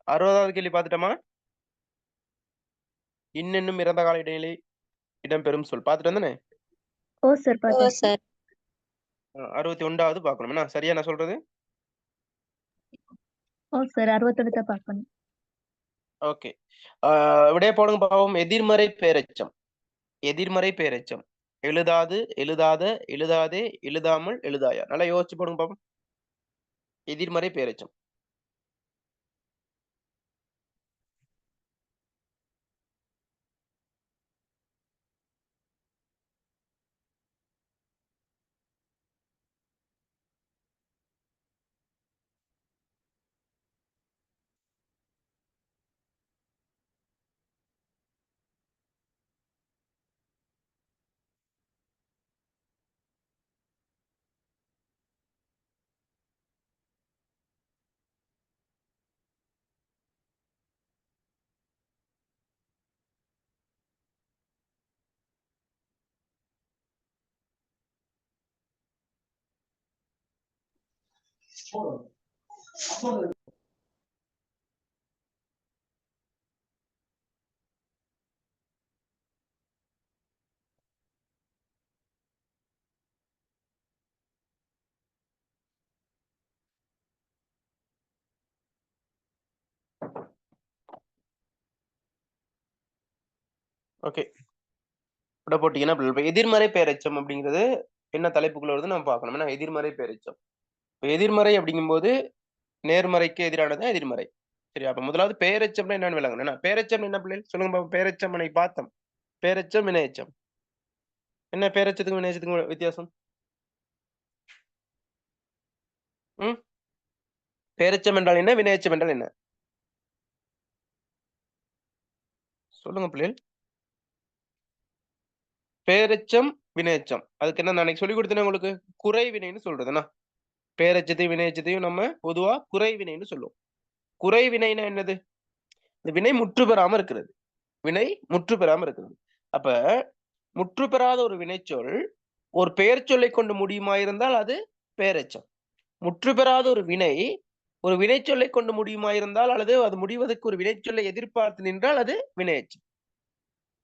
60வது கேள்வி பார்த்துட்டோமா? இன்னென்னும் இறந்த கால இடைநிலை இடம்பெறும் சொல் பார்த்துட்டு வந்தனே. ஓ சார் ஓ பார்த்தேன். சார் 61வது பார்க்கணும். என்ன சரியா நான் சொல்றது? ஓ சார் 61 தான் பார்க்கணும். ஓகே. விடைய போடுங்க பாவம். எதிர்மறை பேரெச்சம். எதிர்மறை பேரெச்சம். எழுதாது, எழுதாத, எழுதாதே, எழுதாமல், எழுதாயா. நல்லா யோசிச்சு போடுங்க பாவம். எதிர்மறை பேரெச்சம். ஓகே. விட போட்டீங்கன்னா இப்ப எதிர்மறை பேரெச்சம் அப்படிங்கிறது என்ன தலைப்புக்குள்ள வருது நம்ம பார்க்கணும். ஏன்னா எதிர்மறை பேரெச்சம். இப்ப எதிர்மறை அப்படிங்கும்போது நேர்மறைக்கு எதிரானது எதிர்மறை. சரி, அப்ப முதலாவது பேரெச்சம்னா என்னன்னு விளங்கணும். என்ன பேரெச்சம் என்ன பிள்ளைகள் சொல்லுங்க பாப்போம். பேரெச்சம் அன்னைக்கு பார்த்தோம். பேரெச்சம் வினையெச்சம். என்ன பேரெச்சத்துக்கும் வினையெச்சத்துக்கும் வித்தியாசம்? ம் பேரெச்சம் என்றால் என்ன? வினையெச்சம் என்றால் என்ன? சொல்லுங்க பிள்ளைகள். பேரெச்சம் வினையெச்சம். அதுக்கு என்ன நான் அன்னைக்கு சொல்லி கொடுத்தேன் உங்களுக்கு? குறை வினைன்னு சொல்றதுன்னா பேரெச்சத்தையும் வினையெச்சத்தையும் நம்ம பொதுவா குறை வினைன்னு சொல்லுவோம். குறை வினைனா என்னது? இந்த வினை முற்று பெறாம இருக்கிறது. வினை முற்று பெறாம இருக்கிறது. அப்ப முற்று பெறாத ஒரு வினைச்சொல் ஒரு பெயர் சொல்லை கொண்டு முடியுமா இருந்தால் அது பெயரெச்சம். முற்று பெறாத ஒரு வினை ஒரு வினைச்சொல்லை கொண்டு முடியுமா இருந்தால் அல்லது அது முடிவதற்கு ஒரு வினைச்சொல்லை எதிர்பார்த்து நின்றால் அது வினையெச்சம்.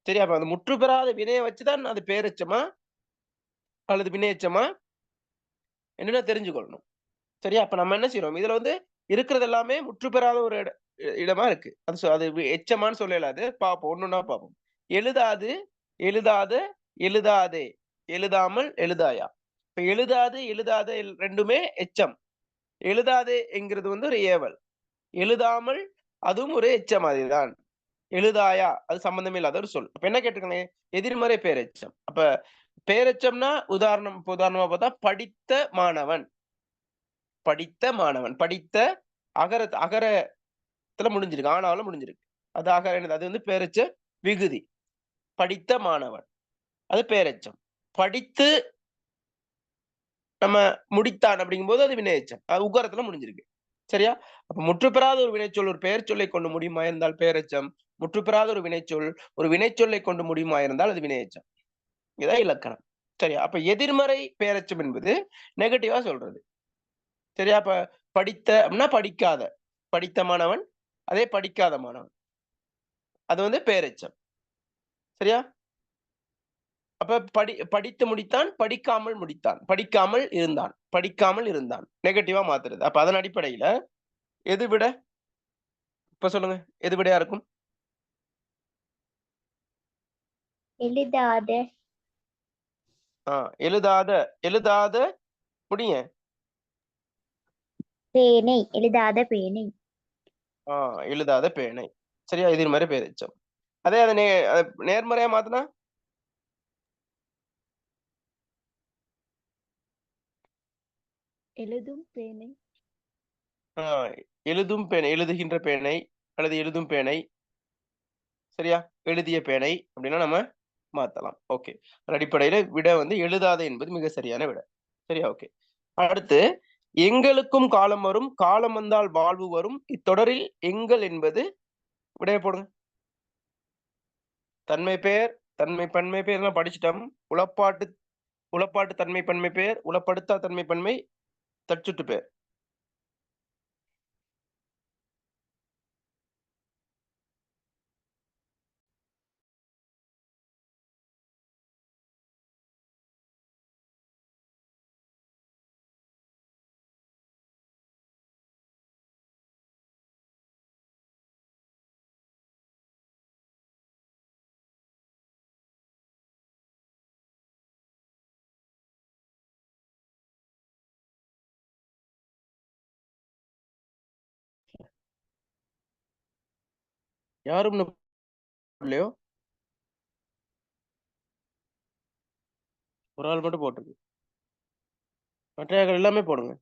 சரி, அப்ப அந்த முற்று பெறாத வினையை வச்சுதான் அது பெயரெச்சமா அல்லது வினையெச்சமா என்னன்னு தெரிஞ்சுக்கொள்ளணும். சரியா? அப்ப நம்ம என்ன செய்யறோம்? இதுல வந்து இருக்கிறது எல்லாமே முற்று பெறாத ஒரு இடமா இருக்கு. அது எச்சமான்னு சொல்லலாது. பார்ப்போம். ஒண்ணொண்ணா பார்ப்போம். எழுதாது, எழுதாத, எழுதாதே, எழுதாமல், எழுதாயா. இப்ப எழுதாது, எழுதாத ரெண்டுமே எச்சம். எழுதாதே என்கிறது வந்து ஒரு ஏவல். எழுதாமல் அதுவும் ஒரு எச்சம் மாதிரிதான். எழுதாயா அது சம்பந்தமே இல்லாத ஒரு சொல். அப்ப என்ன கேட்டுக்கோங்க? எதிர்மறை பேரெச்சம். அப்ப பேரெச்சம்னா உதாரணமா பார்த்தா படித்த மாணவன். படித்த மாணவன். படித்த அகரத்துல முடிஞ்சிருக்கு. ஆனாலும் முடிஞ்சிருக்கு. அது அகர என்னது? அது வந்து பேரெச்ச விகுதி. படித்த மாணவன். அது பேரெச்சம். படித்து நம்ம முடித்தான் அப்படிங்கும்போது அது வினையெச்சம். அது உகரத்துல முடிஞ்சிருக்கு. சரியா? அப்ப முற்றுப்பெறாத ஒரு வினைச்சொல் ஒரு பெயர் சொல்லை கொண்டு முடியுமா இருந்தால் பெயரெச்சம். முற்றுப்பெறாத ஒரு வினைச்சொல் ஒரு வினைச்சொல்லை கொண்டு முடியுமா இருந்தால் அது வினையெச்சம். இதான் இலக்கணம். சரியா? அப்ப எதிர்மறை பெயரெச்சம் என்பது நெகட்டிவா சொல்றது. சரியா? அப்ப படித்த அப்படின்னா படிக்காத. படித்த மாணவன், அதே படிக்காத மாணவன். அது வந்து பெயரெச்சம். சரியா? அப்ப படித்து முடித்தான், படிக்காமல் முடித்தான். படிக்காமல் இருந்தான். படிக்காமல் இருந்தான். நெகட்டிவா மாத்துறது. அப்ப அதன் அடிப்படையில எது விட? இப்ப சொல்லுங்க. எது விடையா இருக்கும்? எழுதாத எழுதாத. எழுதாத முடிய. பேனை. எழுதாத பேனை. எழுதாத பேனை. சரியா? எதிர்மறை பெயரெச்சம். அதே அத நேர்மறையா மாத்துனா? எழுதும் பேனை. எழுதும் பேனை. எழுதுகின்ற பேனை அல்லது எழுதும் பேனை. சரியா? எழுதிய பேனை அப்படின்னா நம்ம மாத்தலாம். ஓகே. அடிப்படையில விட வந்து எழுதாத என்பது மிக சரியான விட. சரியா? ஓகே. அடுத்து எங்களுக்கும் காலம் வரும், காலம் வந்தால் வாழ்வு வரும். இத்தொடரில் எங்கள் என்பது விடைய போடுங்க. தன்மை பெயர், தன்மை பன்மை பெயர் எல்லாம் படிச்சுட்டோம். உளப்பாட்டு தன்மை பன்மை பெயர், உளப்படுத்தா தன்மை பன்மை, தற்சுட்டு பெயர். யாரும் இல்லையோ? ஒரு ஆள் மட்டும் போட்டிருக்கு. மற்றையர்கள் எல்லாமே போடுங்க.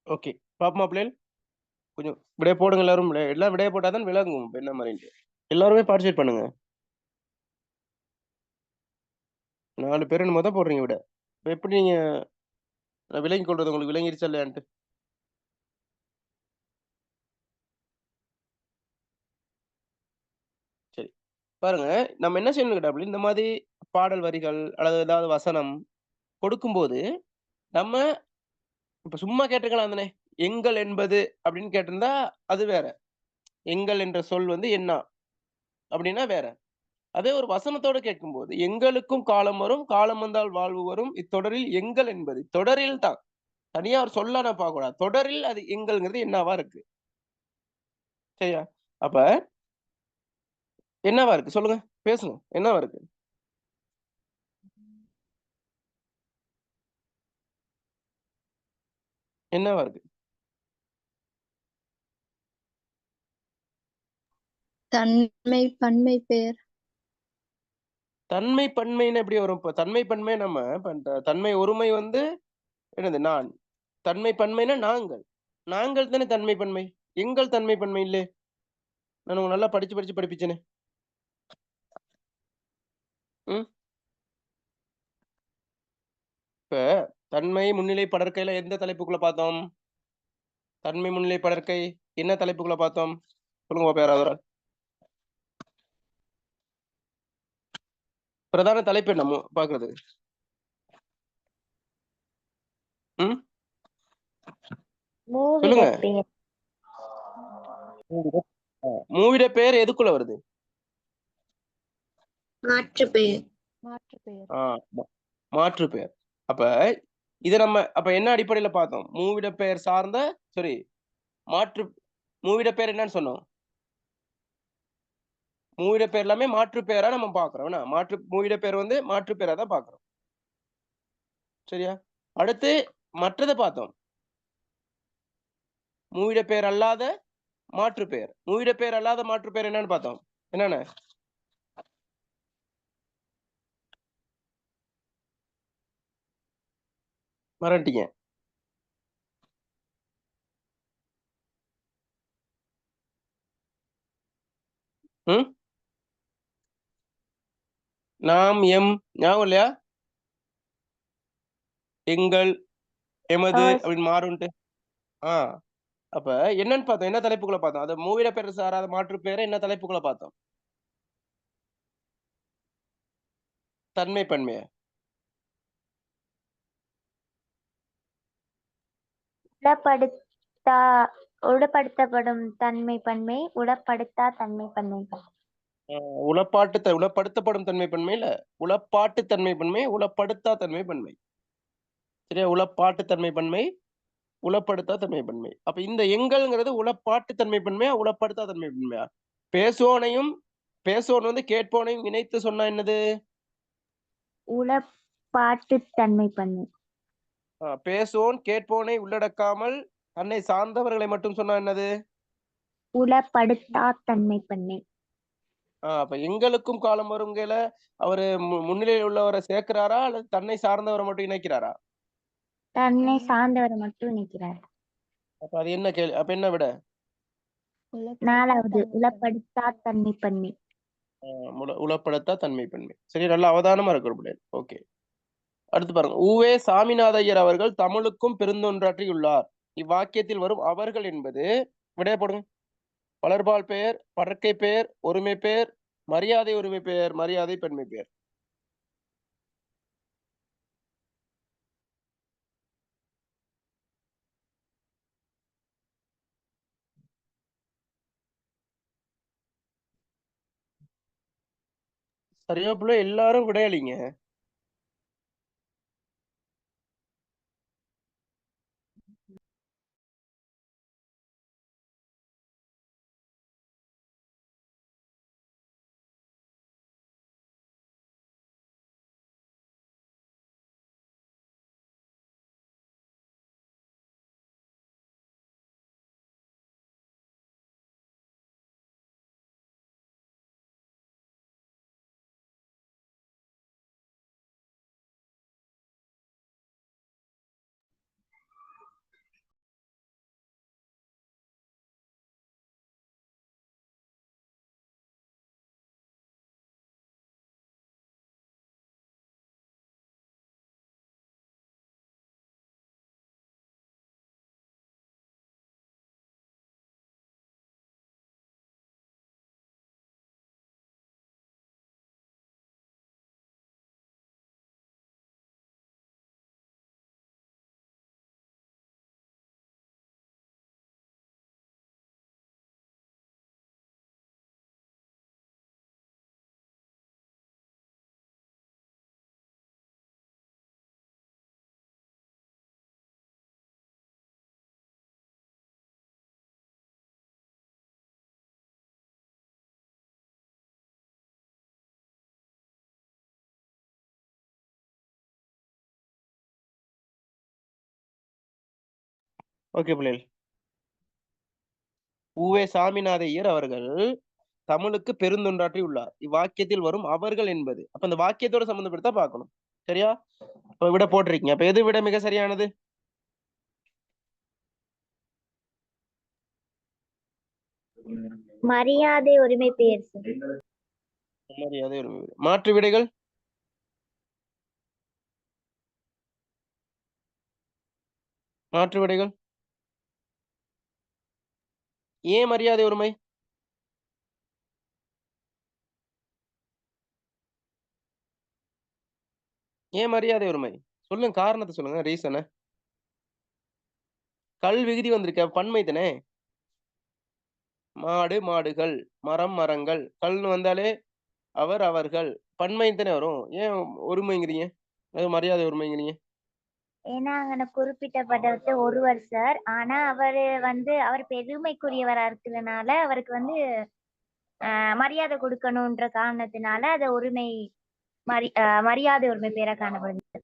ஓகே. பாப்போமா பிள்ளைகள்? கொஞ்சம் விடைய போடுங்க எல்லாரும். எல்லாம் விடைய போட்டாதான் விளங்கும். இப்ப என்ன மாதிரின்ட்டு. எல்லாருமே பார்ட்டிசிபேட் பண்ணுங்க. 4 பேர் என்னமோ தான் போடுறீங்க விட. இப்ப எப்படி நீங்க விளங்கிக் கொள்றது உங்களுக்கு விளங்கிருச்சா இல்லையான்ட்டு? சரி. பாருங்க, நம்ம என்ன செய்யணும் கேட்டாப்ல, இந்த மாதிரி பாடல் வரிகள் அல்லது ஏதாவது வசனம் கொடுக்கும்போது, நம்ம இப்ப சும்மா கேட்டுருக்கலாம் தானே. எங்கள் என்பது அப்படின்னு கேட்டிருந்தா அது வேற. எங்கள் என்ற சொல் வந்து என்னா அப்படின்னா வேற. அதே ஒரு வசனத்தோட கேட்கும்போது, எங்களுக்கும் காலம் வரும், காலம் வந்தால் வாழ்வு வரும். இத்தொடரில் எங்கள் என்பது தொடரில் தான். தனியா ஒரு சொல்லா நான் பார்க்கக்கூடாது. தொடரில் அது எங்கள்ங்கிறது என்னவா இருக்கு. சரியா? அப்ப என்னவா இருக்கு? சொல்லுங்க. பேசுங்க. என்னவா இருக்கு? என்னவா இருக்கு? தன்மை பன்மை பெயர். தன்மை, பன்மைன்னு எப்படி வரும்? இப்ப தன்மை, பன்மை நம்ம தன்மை ஒருமை வந்து என்னது? நான். தன்மை, பன்மைன்னா நாங்கள். நாங்கள் தானே தன்மை, பன்மை. எங்கள் தன்மை, பன்மை இல்லே. நான் உங்களுக்கு நல்லா படிச்சு படிப்பிச்சேனே. ம். இப்ப தன்மை, முன்னிலை, படர்க்கையில எந்த தலைப்புக்குள்ள பார்த்தோம்? தன்மை, முன்னிலை, படர்க்கை என்ன தலைப்புக்குள்ள பார்த்தோம்? சொல்லுங்க பாப்போம் யாராவது ஒரு ஆள். பிரதான தலைப்பு என்ன பார்க்கிறது? ம். சொல்லுங்க. மூவிடப் பெயர். மூவிட பெயர் எதுக்குள்ள வருது? மாற்று பெயர். மாற்று பெயர். ஆ, மாற்று பெயர். அப்ப இத நம்ம அப்ப என்ன அடிப்படையில பார்த்தோம்? மூவிட பெயர் சார்ந்த சாரி மாற்று மூவிட பெயர் என்னன்னு சொன்னோம்? மூவிட பெயர் எல்லாமே மாற்று பெயரா நம்ம பார்க்கிறோம். என்ன? மூவிட பெயர் வந்து மாற்று பெயரா தான் பார்க்கிறோம். சரியா? அடுத்து மற்றத பார்த்தோம். மூவிட பெயர் அல்லாத மாற்று பெயர். மூவிட பெயர் அல்லாத மாற்று பெயர் என்னன்னு பார்த்தோம். என்னென்ன? மறந்துட்டீங்க. ம். நாம், எம் ஞாபகம் இல்லையா? எங்கள், எமது அப்படின்னு மாறும்ட்டு. ஆ. அப்ப என்னன்னு பார்த்தோம்? என்ன தலைப்புக்குள்ள பார்த்தோம்? அது மூவிட பெயர் சாராத மாற்று பெயரை என்ன தலைப்புக்குள்ள பார்த்தோம்? தன்மை, பன்மைய. உடப்படுத்தா உடப்படுத்தப்படும் தன்மை பன்மை, உடப்படுத்தா தன்மை பன்மை. உளப்படுத்தப்படும் தன்மை பன்மை இல்ல. உளப்பாட்டு தன்மை பன்மை, உளப்படுத்தா தன்மை பன்மை. சரியா? உளப்பாட்டு தன்மை பன்மை, உளப்படுத்தா தன்மை பன்மை. அப்ப இந்த எங்கள்ங்கிறது உளப்பாட்டு தன்மை பன்மையா, உளப்படுத்தா தன்மை பன்மையா? பேசுவோன் வந்து கேட்போனையும் இணைத்து சொன்னா என்னது? உடப்பாட்டு தன்மை பன்மை. பேசுவோன் கேட்போனை உள்ளடக்காமல் தன்னை சார்ந்தவர்களை மட்டும் சொன்னா என்னது? உடப்படுத்தா தன்மை பன்மை. அப்ப எங்களுக்கும் காலம் வருங்கையில அவரு முன்னிலையில் உள்ளவரை சேர்க்கிறாரா அல்லது தன்னை சார்ந்தவரை மட்டும் இணைக்கிறாரா? தன்னை சார்ந்தவரை மட்டும் நிற்கிறார். அப்ப அது என்ன கேள்வி? அப்ப என்ன விட? 4வது உடப்படுத்தா தன்மை பன்மை. உளப்படுத்தா தன்மை பன்மை. சரி, நல்லா அவதானமா இருக்கிற. ஓகே. அடுத்து பாருங்க. உவே சாமிநாத ஐயர் அவர்கள் தமிழுக்கும் பெருந்தொன்றாற்றியுள்ளார். இவ்வாக்கியத்தில் வரும் அவர்கள் என்பது விடைய போடுங்க. வளர்பால் பெயர், படர்க்கை பெயர், ஒருமை பெயர், மரியாதை ஒருமை பெயர், மரியாதை பெண்மை பெயர். சரியா பிள்ளை எல்லாரும் விடையளிங்க. ஓகே பிள்ளைகள். உவே சாமிநாத ஐயர் அவர்கள் தமிழுக்கு பெருந்தொண்டாற்றி உள்ளார். இவ்வாக்கியத்தில் வரும் அவர்கள் என்பது அப்ப இந்த வாக்கியத்தோட சம்பந்தப்படுத்தா பார்க்கணும். சரியா? இப்ப விட போட்டிருக்கீங்க. அப்ப எது விட மிக சரியானது? மரியாதை உரிமை பெயர் சார். மரியாதை ஒரு மாற்று விடைகள். மாற்று விடைகள். ஏன் மரியாதை உரிமை? ஏன் மரியாதை உரிமை? சொல்லுங்க, காரணத்தை சொல்லுங்க, ரீசன. கல் விகுதி வந்திருக்க, பன்மை தானே. மாடு மாடுகள், மரம் மரங்கள், கல்னு வந்தாலே அவர் அவர்கள், பன்மை தானே வரும். ஏன் ஒருமைங்கிறீங்க? அது மரியாதை ஒருமைங்கிறீங்க. ஏன்னா அங்க குறிப்பிட்டப்பட்டது ஒருவர் சார். ஆனா அவரு அவர் பெருமைக்குரியவரா இருக்கிறதுனால அவருக்கு மரியாதை கொடுக்கணும்ன்ற காரணத்தினால அது உரிமை மரியாதை உரிமை பேரா காணப்படுது.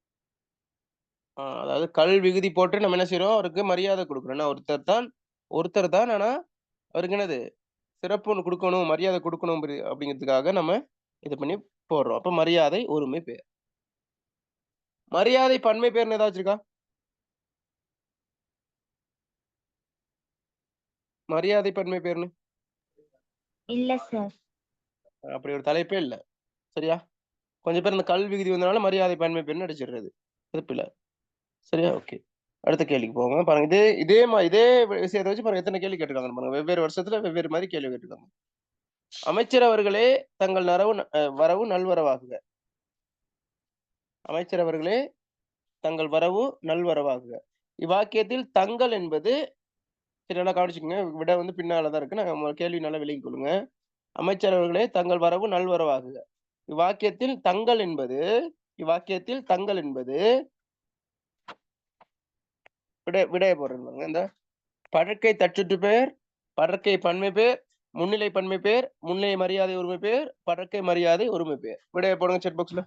அதாவது கல் விகுதி போட்டு நம்ம என்ன செய்யறோம், அவருக்கு மரியாதை கொடுக்குறோம். ஒருத்தர் தான் ஆனா அவருக்கு என்னது சிறப்பு ஒன்று கொடுக்கணும், மரியாதை கொடுக்கணும் அப்படிங்கிறதுக்காக நம்ம இது பண்ணி போடுறோம். அப்ப மரியாதை ஒருமை பேர். மரியாதை பன்மை பேர்னு ஏதாச்சும் இருக்கா? மரியாதை பன்மை பேர்னு இல்ல சார். அப்படி ஒரு தலைப்பே இல்லை. சரியா? கொஞ்சம் பேர் இந்த கல் விகுதி வந்தனால மரியாதை பன்மை பேர்னு அடிச்சிடுறது. திருப்பில. சரியா? ஓகே. அடுத்த கேள்விக்கு போங்க. பாருங்க, இதே விஷயத்தை வச்சு பாருங்க எத்தனை கேள்வி கேட்டிருக்காங்க பாருங்க. வெவ்வேறு வருஷத்துல வெவ்வேறு மாதிரி கேள்வி கேட்டிருக்காங்க. அமைச்சர் அவர்களே தங்கள் வரவு நல்வரவாகுக. அமைச்சர் அவர்களே தங்கள் வரவு நல்வரவாகுக. இவ்வாக்கியத்தில் தங்கள் என்பது சரி, நல்லா கவனிச்சுக்கோங்க. விட பின்னாலதான் இருக்கு. நான் கேள்வி நல்லா விளங்கிக் கொள்ளுங்க. அமைச்சர் அவர்களே தங்கள் வரவு நல்வரவாகுக. இவ்வாக்கியத்தில் தங்கள் என்பது விடைய போடுறாங்க. இந்த பழக்கை தச்சுட்டு பேர், படற்கை பன்மை பேர், முன்னிலை பன்மை பேர், முன்னிலை மரியாதை உரிமை பேர், படற்கை மரியாதை உரிமை பேர். விடைய போடுங்க செட் பாக்ஸ்ல.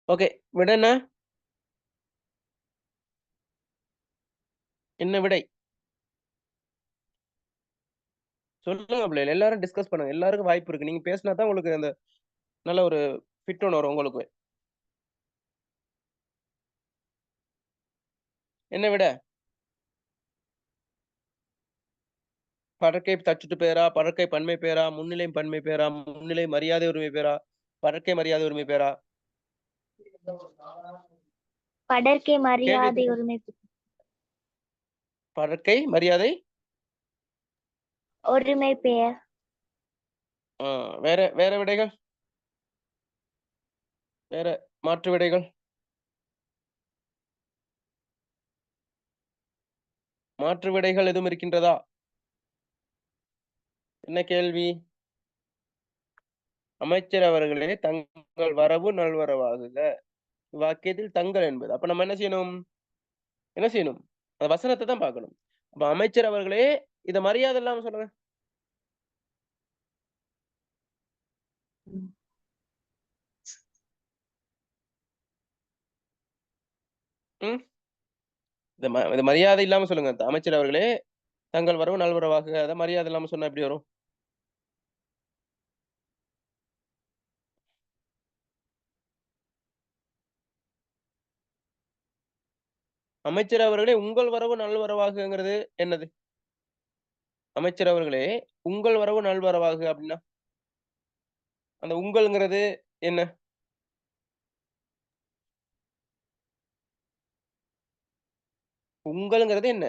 ஓகே, விடை என்ன? என்ன விடை? சொல்லுங்க பிள்ளைகள். எல்லாரும் டிஸ்கஸ் பண்ணுங்க. எல்லாருக்கும் வாய்ப்பு இருக்கு. நீங்க பேசினா தான் உங்களுக்கு அந்த நல்ல ஒரு ஃபிட் ஒண்ணு வரும் உங்களுக்கு. என்ன விடை? படர்க்கை தச்சுட்டு பெயரா, படர்க்கை பன்மை பெயரா, முன்னிலை பன்மை பெயரா, முன்னிலை மரியாதை உரிமை பெயரா, படர்க்கை மரியாதை உரிமை பெயரா? படர்க்கை கேள்வி மரியாதை திரும்ப. உரிமை படர்க்கை மரியாதை. உரிமை பெயர். வேற வேற விடைகள்? வேற மாற்று விடைகள்? மாற்று விடைகள் எதுவும் இருக்கின்றதா? என்ன கேள்வி? அமைச்சர் அவர்களே தங்கள் வரவு நல்வரவாகுக. வாக்கியத்தில் தங்கள் என்பது. அப்ப நம்ம என்ன செய்யணும்? என்ன செய்யணும்? அந்த வசனத்தை தான் பார்க்கணும். அப்ப அமைச்சர் அவர்களே இத மரியாதை இல்லாம சொல்லுங்க. ம். இத மரியாதை இல்லாம சொல்லுங்க. அமைச்சர் அவர்களே தங்கள் வரவு நல்வரவாகுக. அத மரியாதை இல்லாம சொன்னா எப்படி வரும்? அமைச்சர் அவர்களே உங்கள் வரவு நல்வரவாகுங்கிறது என்னது? அமைச்சர் அவர்களே உங்கள் வரவு நல்வரவாகுக அப்படின்னா அந்த உங்கள்ங்கிறது என்ன? உங்கள்ங்கிறது என்ன?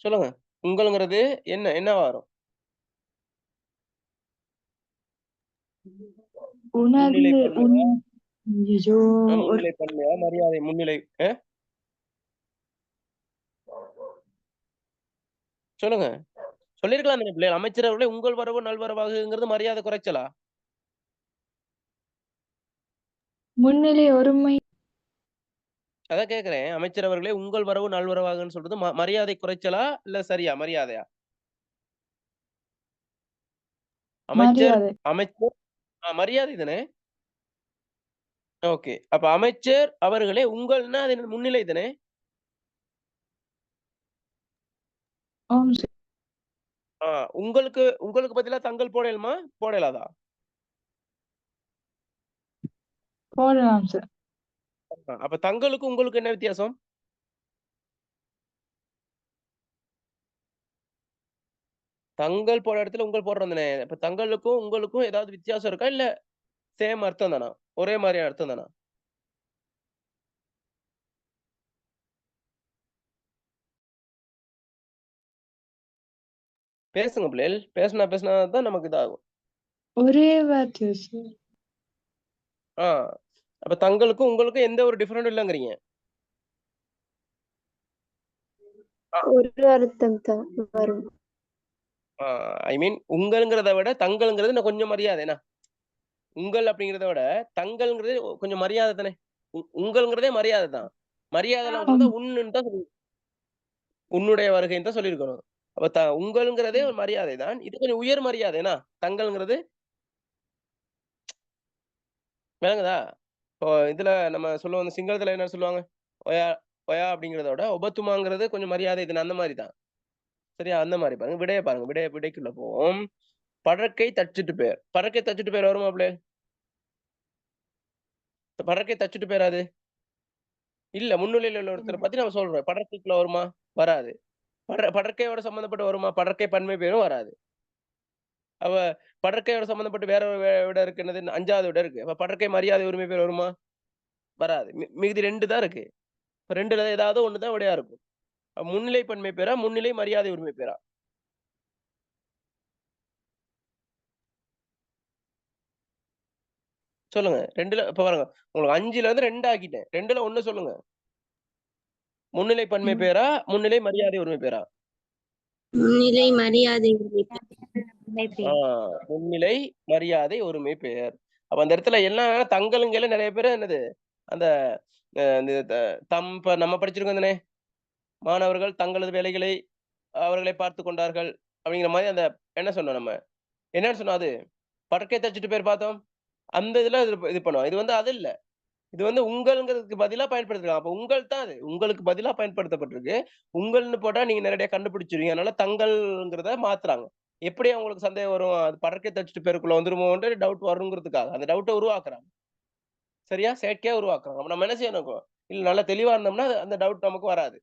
சொல்லுங்க. உங்கள்ங்கிறது என்ன? என்னவா வரும்? முன்னிலை பன்மையா? முன்னிலை பன்மையா? மரியாதை முன்னிலை சொல்லுங்க. சொல்லிருக்கலாம் தானே பிள்ளைகள். அமைச்சர் அவர்களே உங்கள் வரவு நல்வரவாகுங்கிறது மரியாதை குறைச்சலா? முன்னிலை ஒருமை. அதான் கேட்கிறேன். அமைச்சர் அவர்களே உங்கள் வரவு நல்வரவாகுன்னு சொல்றது மரியாதை குறைச்சலா? இல்ல சரியா? மரியாதையா? அமைச்சர் மரியாதை. அமைச்சர் மரியாதை தானே? ஓகே. அப்ப அமைச்சர் அவர்களே உங்கள்னா அது என்னது? முன்னிலை தானே? ஆம் சார். உங்களுக்கு உங்களுக்கு பதிலா தங்கள் போடலுமா? போடலாதா? போடலாம் சார். அப்ப தங்களுக்கும் உங்களுக்கு என்ன வித்தியாசம்? தங்கள் போடுற இடத்துல உங்கள் போடுறோம் தானே. இப்ப தங்களுக்கும் உங்களுக்கும் ஏதாவது வித்தியாசம் இருக்கா? இல்ல சேம் அர்த்தம் தானா? ஒரே மாதிரியான அர்த்தம் தானா? பேசுங்க பிள்ளைகள். பேசினா தான் நமக்கு இதாகும். ஒரே வார்த்தை சார். ஆ. அப்ப தங்களுக்கும் உங்களுக்கும் எந்த ஒரு டிஃபரெண்டும் இல்லங்கிறீங்க. ஒரு அர்த்தம் தான் வரும். ஐ மீன் உங்கள்ங்கிறத விட தங்கள்ங்கிறது இன்னும் கொஞ்சம் மரியாதை என்ன? உங்கள் அப்படிங்கிறத விட தங்கள்ங்கிறது கொஞ்சம் மரியாதை தானே? உங்கள்ங்கிறதே மரியாதை தான். மரியாதை இல்லாம சொன்னா உன்னுன்னு தான் உன்னுடைய வருகைன்னு தான் சொல்லியிருக்கணும். அப்ப உங்கள்ங்கிறதே ஒரு மரியாதை தான். இது கொஞ்சம் உயர் மரியாதை என்ன? தங்கள்ங்கிறது விளங்குதா? இப்போ இதுல நம்ம சொல்லுவோம் சிங்களத்துல என்ன சொல்லுவாங்க? ஒயா ஒயா அப்படிங்கிறத விட ஒபத்துமாங்கிறது கொஞ்சம் மரியாதை இதுன்னு அந்த மாரி தான். சரியா? அந்த மாரி பாருங்க. விடைய பாருங்க. விடைக்குள்ள போவோம். படர்க்கை தச்சுட்டு பேர். படர்க்கை தச்சுட்டு பேர் வருமா பிள்ளை? படர்க்கை தச்சுட்டு பேரா அது? இல்ல. முன்னிலையில உள்ள ஒருத்தர பத்தி நம்ம சொல்றோம். படர்க்கைக்குள்ள வருமா? வராது. படர்க்கையோட சம்பந்தப்பட்டு வருமா? படர்க்கை பன்மை பெயரும் வராது. அப்ப படர்க்கையோட சம்பந்தப்பட்டு வேற ஒரு விடை இருக்கு. என்னது? 5வது விடை இருக்கு. அப்ப படர்க்கை மரியாதை உரிமை பெயர் வருமா? வராது. மீதி 2 தான் இருக்கு. இப்ப 2ல ஏதாவது ஒண்ணு தான் விடையா இருக்கும். முன்னிலை பன்மை பெயரா? முன்னிலை மரியாதை உரிமை பெயரா? சொல்லுங்க. 2ல இப்ப பாருங்க. உங்களுக்கு 5ல இருந்து 2 ஆக்கிட்டேன். 2ல 1 சொல்லுங்க. முன்னிலை பன்மை பெயரா? முன்னிலை மரியாதை உரிமை பெயரா? முன்னிலை மரியாதை உரிமை ஆ பெயர். முன்னிலை மரியாதை ஒருமை பெயர். அப்ப அந்த இடத்துல எல்லாம் தங்களுங்கையில நெறைய பேரு என்னது? அந்த இந்த இப்ப நம்ம படிச்சிருக்கோம் தானே? மாணவர்கள் தங்களது வேலைகளை அவர்களே பார்த்துக் கொண்டார்கள். அப்படிங்கிற மாதிரி அந்த என்ன சொன்னோம் நம்ம என்னன்னு சொன்னோம் அது படக்கை தச்சுட்டு பேர் பார்த்தோம் அந்த இதுல இது பண்ணுவோம். இது வந்து அது இல்ல. இது வந்து உங்கள்ங்கிறதுக்கு பதிலா பயன்படுத்திருக்காங்க. அப்ப உங்கள் தான் அது. உங்களுக்கு பதிலா பயன்படுத்தப்பட்டிருக்கு. உங்கள்ன்னு போட்டா நீங்க நேரடியா கண்டுபிடிச்சிருவீங்க. அதனால தங்கள்ங்கிறத மாத்துறாங்க. எப்படி அவங்களுக்கு சந்தேகம் வரும்? அது படக்கை தச்சுட்டு பேருக்குள்ள வந்துருமோன்ட்டு டவுட் வருங்கிறதுக்காக. அந்த டவுட்ட உருவாக்குறாங்க. சரியா? செயற்கையா உருவாக்குறாங்க. அப்ப நம்ம என்ன செய்யணும்? இல்ல நல்லா தெளிவா இருந்தோம்னா, அந்த டவுட் நமக்கு வராது.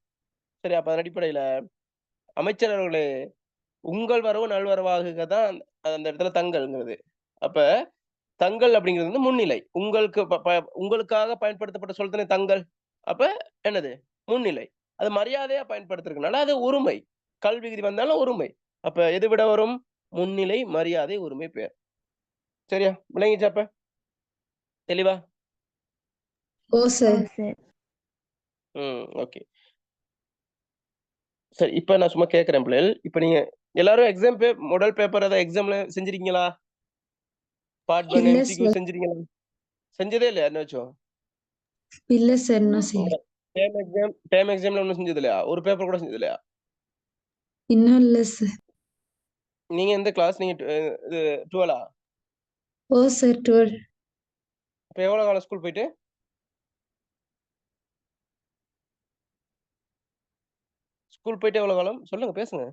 சரி, அப்ப அதன் அடிப்படையில அமைச்சர் அவர்களே, உங்கள் வரவு நல்வரவாகுக தான் அந்த இடத்துல தங்கல்ங்கிறது. அப்ப தங்கள் அப்படிங்கிறது வந்து முன்னிலை. உங்களுக்கு உங்களுக்காக பயன்படுத்தப்பட்ட சொல் தானே தங்கள். அப்ப என்னது? முன்னிலை. அது மரியாதையா பயன்படுத்துறதுனால அது ஒருமை. கல் விகுதி வந்தாலும் ஒருமை. அப்ப எது விட வரும்? முன்னிலை, மரியாதை, ஒருமை, பெயர். சரியா? விளங்கிச்சா அப்ப? தெளிவா? ஓ ஓ சார். சார். ஓகே. சரி, இப்ப நான் சும்மா கேட்கிறேன் பிள்ளைகள். இப்ப நீங்க எல்லாரும் எக்ஸாம் மாடல் பேப்பர் அத எக்ஸாம்ல செஞ்சிருக்கீங்களா? பார்ட் 1 இல்ல எம்சிக்யூ சார். செஞ்சிருக்கீங்களா? செஞ்சதே இல்லையா இன்னும்? இல்ல சார், இன்னும் செய்யல. டேர்ம் எக்ஸாம்ல ஒண்ணும் செஞ்சது இல்லையா? ஒரு பேப்பர் கூட செஞ்சது இல்லையா? இன்னும் இல்ல சார். நீங்க எந்த கிளாஸ்? நீங்க இது 12ஆ? ஓ சார், 12. இப்ப எவ்வளவு காலம் ஸ்கூல் போயிட்டு? ஸ்கூல் போயிட்டு எவ்வளவு காலம்? சொல்லுங்க, பேசுங்க.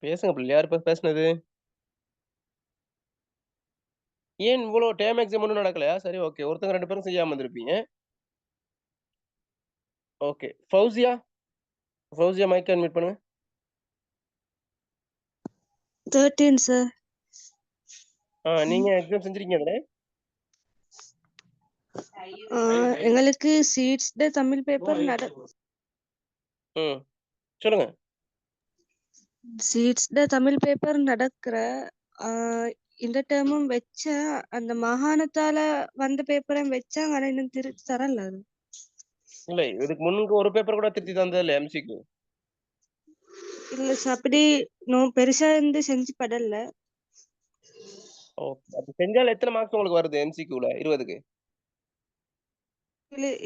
பேசுங்க பிள்ளை. யார் இப்ப பேசுனது? ஏன் இவ்வளோ டேர்ம் எக்ஸாம் ஒண்ணும் நடக்கலையா? சரி, ஓகே. ஒருத்தங்க 2 பேரும் செய்யாம இருந்திருப்பீங்க. Okay. Fauzia? Fauzia mic unmute பண்ணுங்க. 13 சார். நீங்க எக்ஸாம் செஞ்சிருக்கீங்க? எங்களுக்கு சீட்ஸ் தமிழ் பேப்பர் ம். சொல்லுங்க. சீட்ஸ் தமிழ் பேப்பர் நடக்கிற இந்த டேர்மும் வச்ச அந்த மாகாணத்தால வந்த பேப்பரையும் வச்சாங்க, ஆனா இன்னும் திருத்தி தரல அது. இல்ல, இதுக்கு முன்னுக்கு ஒரு பேப்பர் கூட திருத்தி தந்தது இல்ல எம்சிக்யூ. இல்ல சார், அப்படி பெருசா இருந்து செஞ்சு படல. ஓகே. அப்ப செஞ்சால எத்தனை மார்க்ஸ் உங்களுக்கு வருது எம்சிக்யூல 20க்கு?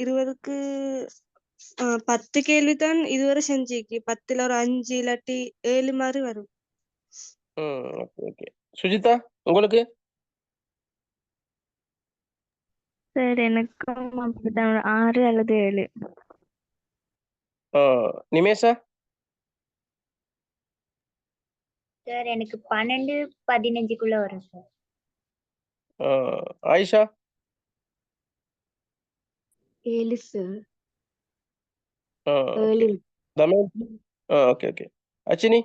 20க்கு 10 கேள்வி தான் இதுவரை செஞ்சிக்கு. 10ல ஒரு 5 இல்லாட்டி 7 மாதிரி வரும். Okay, okay. சுஜிதா, உங்களுக்கு? சார் எனக்கும் அப்படிதான் 6 அல்லது 7. நிமேஷா? சார் எனக்கு 12, 15க்குள்ள வரும் sir. Ayisha? 7 sir. Okay. Damayanthi? Okay, okay. Achini?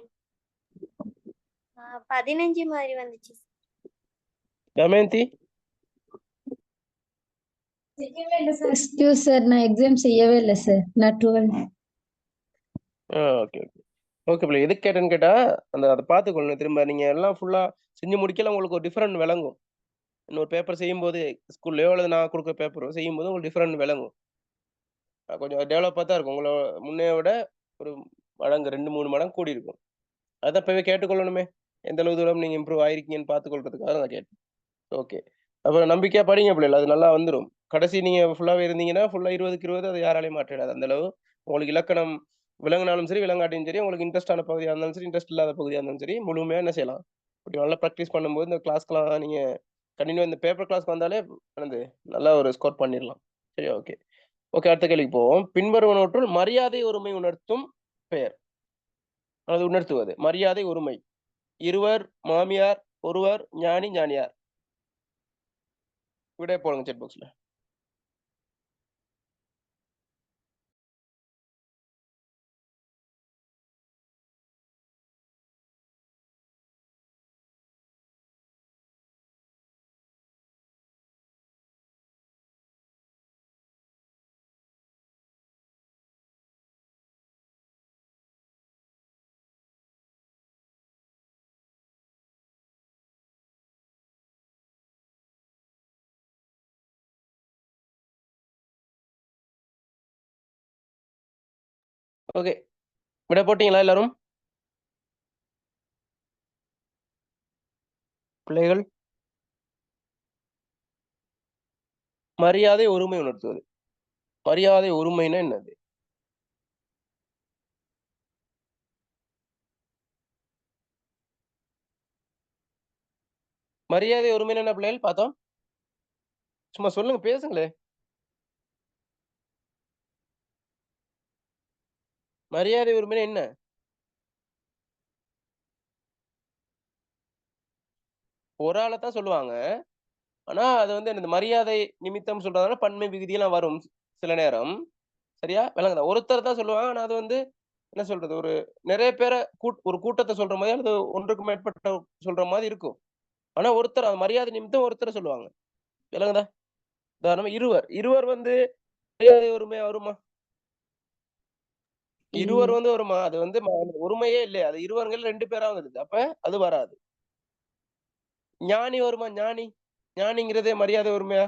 15 மாதிரி வந்துச்சு. தமயந்தி? எக்ஸ்கியூஸ் சார், நான் எக்ஸாம் செய்யவே இல்லை சார். நான் 12. Okay, okay. ஓகே பிள்ளை. எதுக்கு கேட்டேன்னு கேட்டா, அதை பார்த்துக்கொள்ளணும். திரும்ப நீங்க எல்லாம் ஃபுல்லா செஞ்சு முடிக்கல, உங்களுக்கு ஒரு டிஃபரெண்ட் விளங்கும். இன்னொரு பேப்பர் செய்யும்போது ஸ்கூல்லயோ அல்லது நான் கொடுக்குற பேப்பரோ செய்யும்போது உங்களுக்கு டிஃபரெண்ட் விளங்கும். கொஞ்சம் டெவலப்பாக தான் இருக்கும். உங்களை முன்னைய விட ஒரு மடங்கு 2, 3 மடங்கு கூடி இருக்கும். அதான் இப்பவே கேட்டுக்கொள்ளணுமே. எந்த அளவு தூரம் நீங்க இம்ப்ரூவ் ஆயிருக்கீங்கன்னு பார்த்துக்கொள்றதுக்காக நான் கேட்டேன். ஓகே. அப்புறம் நம்பிக்கையா படிங்க பிள்ளைகள். அது நல்லா வந்துரும். கடைசி நீங்க ஃபுல்லாவே இருந்தீங்கன்னா, ஃபுல்லா 20க்கு 20 அது யாராலையும் மாற்றிடாது. அந்த அளவு உங்களுக்கு இலக்கணம் விளங்குனாலும் சரி, விளங்காட்டியும் சரி, உங்களுக்கு இன்ட்ரெஸ்டான பகுதியா இருந்தாலும் சரி, இன்ட்ரெஸ்ட் இல்லாத பகுதியா இருந்தாலும் சரி, முழுமையா என்ன செய்யலாம்? இப்படி நல்லா பிராக்டிஸ் பண்ணும்போது இந்த கிளாஸ்க்குலாம் நீங்க கன்டினியூவா இந்த பேப்பர் கிளாஸ்க்கு வந்தாலே என்னது நல்லா ஒரு ஸ்கோர் பண்ணிரலாம். சரி, ஓகே. ஓகே, அடுத்த கேள்விக்கு போவோம். பின்வருவனவற்றுள் மரியாதை ஒருமை உணர்த்தும் பெயர். அது உணர்த்துவது. மரியாதை ஒருமை. இருவர், மாமியார், ஒருவர், ஞானி, ஞானியார். விடை போடுங்க செட் பாக்ஸ்ல. ஓகே. விடை போட்டீங்களா எல்லாரும்? பிள்ளைகள், மரியாதை ஒருமை உணர்த்துவது. மரியாதை ஒருமைன்னா என்னது? மரியாதை உரிமை என்ன பிள்ளைகள் பார்த்தோம்? சும்மா சொல்லுங்க, பேசுங்களே. மரியாதை உரிமை என்ன? ஒரு ஆள தான் சொல்லுவாங்க. ஆனா அது வந்து என்னது மரியாதை நிமித்தம் சொல்றதுனால பன்மை விகுதியெல்லாம் வரும் சில நேரம். சரியா? விளங்குதா? ஒருத்தர் தான் சொல்லுவாங்க. ஆனா அது வந்து என்ன சொல்றது? ஒரு நெறைய பேர ஒரு கூட்டத்த சொல்ற மாரி அல்லது ஒன்றுக்கு மேற்பட்ட சொல்ற மாரி இருக்கும். ஆனா ஒருத்தர் அது மரியாதை நிமித்தம் ஒருத்தர சொல்லுவாங்க. விளங்குதா? உதாரணமா இருவர். இருவர் வந்து மரியாதை ஒருமையா வருமா? இருவர் வந்து வருமா? அது வந்து ஒருமையே இல்லையே. அது இருவருங்கிறது 2 பேரா வந்துருது. அப்ப அது வராது. ஞானி வருமா? ஞானி. ஞானிங்கிறதே மரியாதை ஒருமையா?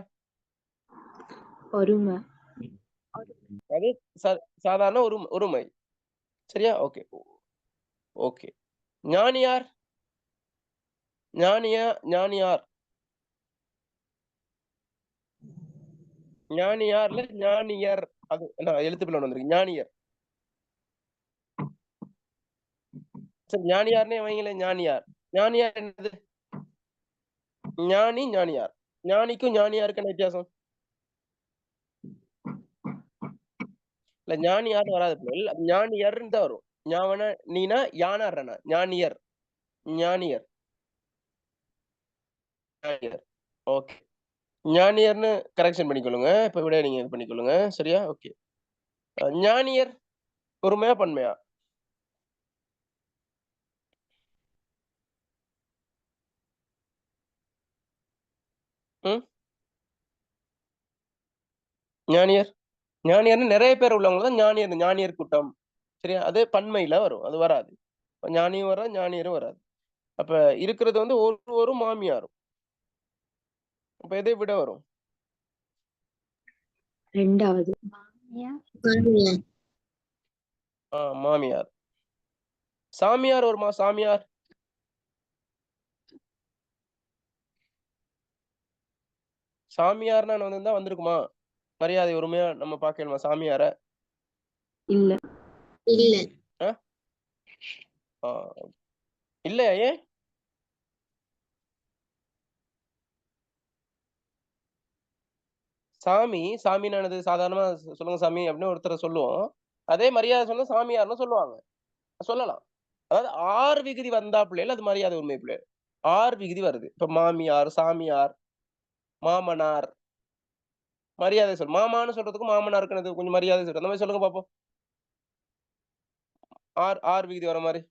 ஒருமை. அது சாதாரண ஒருமை. சரியா? ஓகே. ஓகே. ஞானி யார்? ஞானி யார்? ஞானி யார்ல ஞானியர். அது என்ன எழுத்துப்பிழை ஒண்ணு வந்திருக்கு. ஞானியர். சரி ஞானியார்னே வைங்களேன் ஞானியார். ஞானியார் என்னது? ஞானி, ஞானியார். ஞானிக்கும் ஞானியாருக்கும் என்ன வித்தியாசம்? இல்ல ஞானியார்ன்னு வராது பிள்ளைகள். அது ஞானியர்ன்னு தான் வரும். ஞாவன நீனா யானார்றனா? ஞானியர். ஞானியர். ஞானியர். ஓகே. ஞானியர்ன்னு கரெக்ஷன் பண்ணிக்கொள்ளுங்க. இப்ப விட நீங்க இது பண்ணிக்கொள்ளுங்க. சரியா? ஓகே. ஞானியர் ஒருமையா, பன்மையா? ம். ஞானியர். ஞானியர்ன்னு நெறைய பேர் உள்ளவங்க தான் ஞானியர். ஞானியர் கூட்டம். சரியா? அது பன்மையில வரும். அது வராது. ஞானியும் வராது, ஞானியரும் வராது. அப்ப இருக்கிறது வந்து ஒருவரும், மாமியாரும். அப்ப எதை விட வரும்? 2வது. மாமியார். சாமியார் வருமா? சாமியார். சாமியார்னா வந்திருந்தா வந்திருக்குமா? மரியாதை உரிமையா நம்ம பார்க்கணுமா சாமியார? இல்ல. இல்ல. அ? ஆ. இல்லையா? ஏன்? சாமின்னா என்னது? சாதாரணமா சொல்லுங்க சாமி அப்படின்னு ஒருத்தர சொல்லுவோம். அதே மரியாதை சொன்னா சாமியார்ன்னு சொல்லுவாங்க. சொல்லலாம். அதாவது ஆர் விகுதி வந்தா பிள்ளைகள் அது மரியாதை உரிமை பிள்ளைகள். ஆர் விகுதி வருது. இப்ப மாமியார், சாமியார், மாமனார். மரியாதை சொல். மாமான்னு சொல்றதுக்கும் மாமனாருக்கு என்னது கொஞ்சம் மரியாதை சொல்றேன். அந்த மாரி சொல்லுங்க பாப்போம். ஆர் ஆர் விகுதி வர மாரி.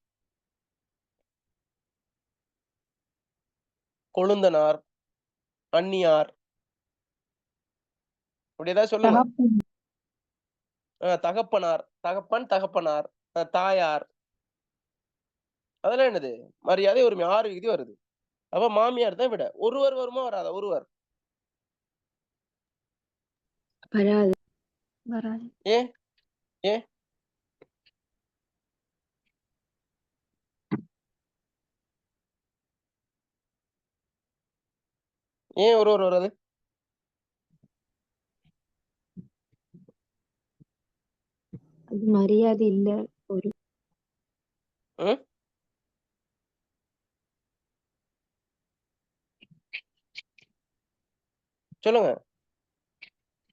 கொழுந்தனார், அண்ணியார். அப்படி ஏதாவது சொல்லுங்க. தகப்பன். தகப்பனார், தகப்பனார், தாயார். அதெல்லாம் என்னது? மரியாதை உரிமை. ஆர் விகுதி வருது. அப்ப மாமியார் தான் விட. ஒருவர் வருமா? வராதா? ஒருவர். வராது. வராது. ஏன்? ஏன்? ஏன் ஒருவர் வராது? அது மரியாதை இல்ல. ஒரு ம்? சொல்லுங்க.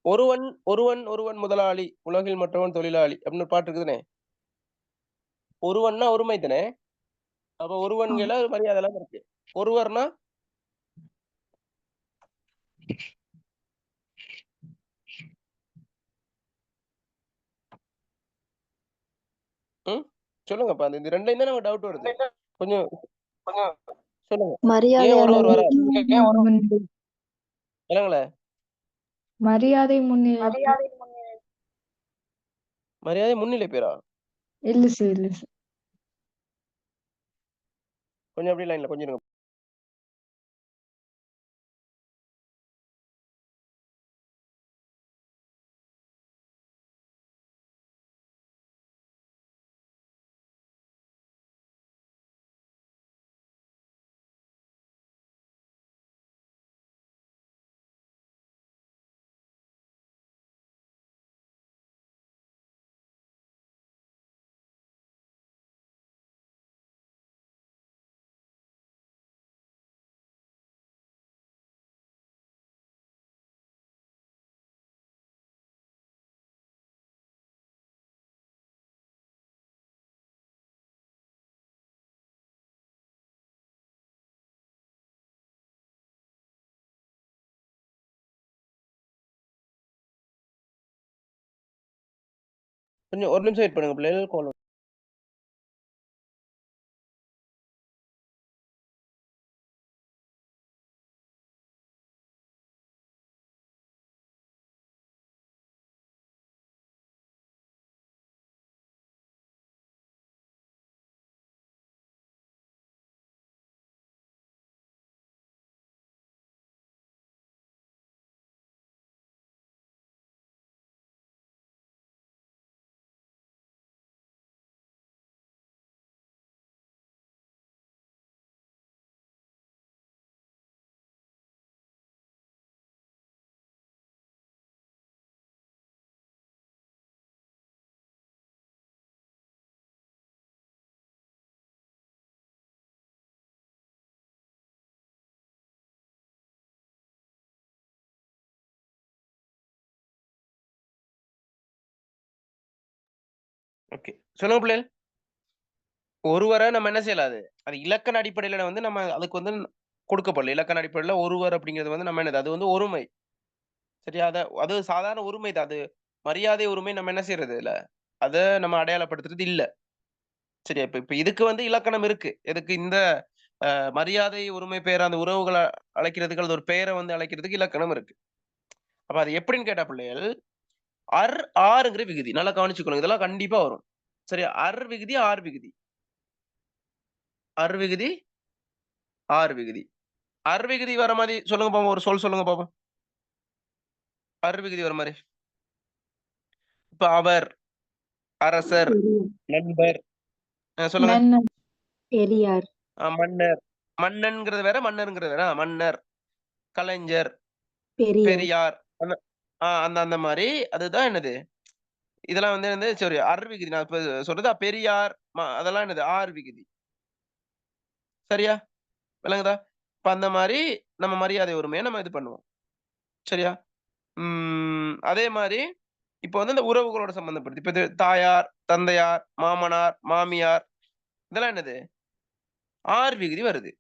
ஒருவன் ஒருவன் ஒருவன் முதலாளி, உலகில் மற்றவன் தொழிலாளி அப்படின்னு ஒரு பாட்டு இருக்குதுனே. ஒருவன்னா ஒருமை தானே. அப்ப ஒருவன்கையில மரியாதை எல்லாம் இருக்கு. ஒருவர்னா ம்? சொல்லுங்கப்பா. இந்த 2யும் தான் நமக்கு டவுட் வருது. கொஞ்சம் சொல்லுங்க. ஏன் மரியாதையாளர் ஒருவர் வராது? முன்னிலை. இல்லங்களே. மரியாதை முன்னிலை. மரியாதை முன்னிலை பேரா? இல்ல சார், இல்ல சார். கொஞ்சம் அப்படியே லைன்ல கொஞ்சம் இருங்க. கொஞ்சம் ஒரு நிமிஷம் வெயிட் பண்ணுங்க பிள்ளைகள். Call okay. சொல்லுங்க பிள்ளைகள். ஒருவரை நம்ம என்ன செய்யலாம் அது? அது இலக்கண அடிப்படையில வந்து நம்ம அதுக்கு வந்து கொடுக்கப்படல. இலக்கண அடிப்படையில ஒருவர் அப்படிங்கிறது வந்து நம்ம என்னது? அது வந்து ஒருமை. சரியா? அது சாதாரண உரிமை தான். அது மரியாதை உரிமை நம்ம என்ன செய்றது இல்ல. அத நம்ம அடையாளப்படுத்துறது இல்ல. சரியா? இப்ப இப்ப இதுக்கு வந்து இலக்கணம் இருக்கு. எதுக்கு இந்த மரியாதை, உரிமை பெயர் அந்த உறவுகள அழைக்கிறதுக்கு அல்லது ஒரு பெயர வந்து அழைக்கிறதுக்கு இலக்கணம் இருக்கு. அப்ப அது எப்படின்னு கேட்டா பிள்ளைகள், ஆறுங்கிற விகுதி. நல்லா கவனிச்சுக்கணும். இதெல்லாம் கண்டிப்பா வரும். சரியா? விகுதி, விகுதி. விகுதி, விகுதி. விகுதி வர மாரி சொல்லுங்க பாப்போம். ஒரு சொல் சொல்லுங்க பாப்போம். விகுதி வர மாரி. இப்ப அவர், அரசர், பெரிய- நண்பர். சொல்லுங்க. மன்னன், பெரியார், மன்னர். மன்னன்ங்கிறது வேற, மன்னர்ங்கிறது வேற. மன்னர், கலைஞர், பெரியார், பெரியார். அந்த அந்த அந்த மாரி அதுதான் என்னது? இதெல்லாம் வந்து வந்து சரி விகுதி. நான் இப்ப சொல்றது பெரியார், அதெல்லாம் என்னது? விகுதி. சரியா? விளங்குதா? இப்ப அந்த மாரி நம்ம மரியாதை உரிமைய நம்ம இது பண்ணுவோம். சரியா? அதே மாரி இப்ப வந்து இந்த உறவுகளோட சம்பந்தப்படுத்தி, இப்ப இது தாயார், தந்தையார், மாமனார், மாமியார் இதெல்லாம் என்னது? விகுதி வருது.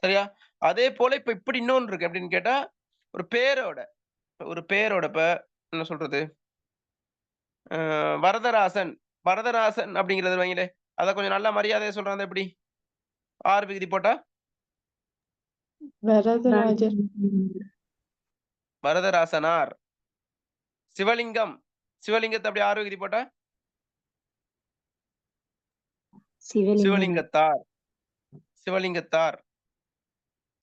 சரியா? அதே போல இப்ப இப்படி இன்னொன்னு இருக்கு. எப்படின்னு கேட்டா, ஒரு பேரோட இப்ப என்ன சொல்றது? அ வரதராசன். வரதராசன் அப்படிங்கிறது வைங்களேன். அத கொஞ்சம் நல்லா மரியாதையா சொல்றாங்க எப்படி? விகுதி போட்டா? வரதராஜர், வரதராசனார். சிவலிங்கம். சிவலிங்கத்த அப்படி விகுதி போட்டா? சிவலிங்கம், சிவலிங்கத்தார். சிவலிங்கத்தார்.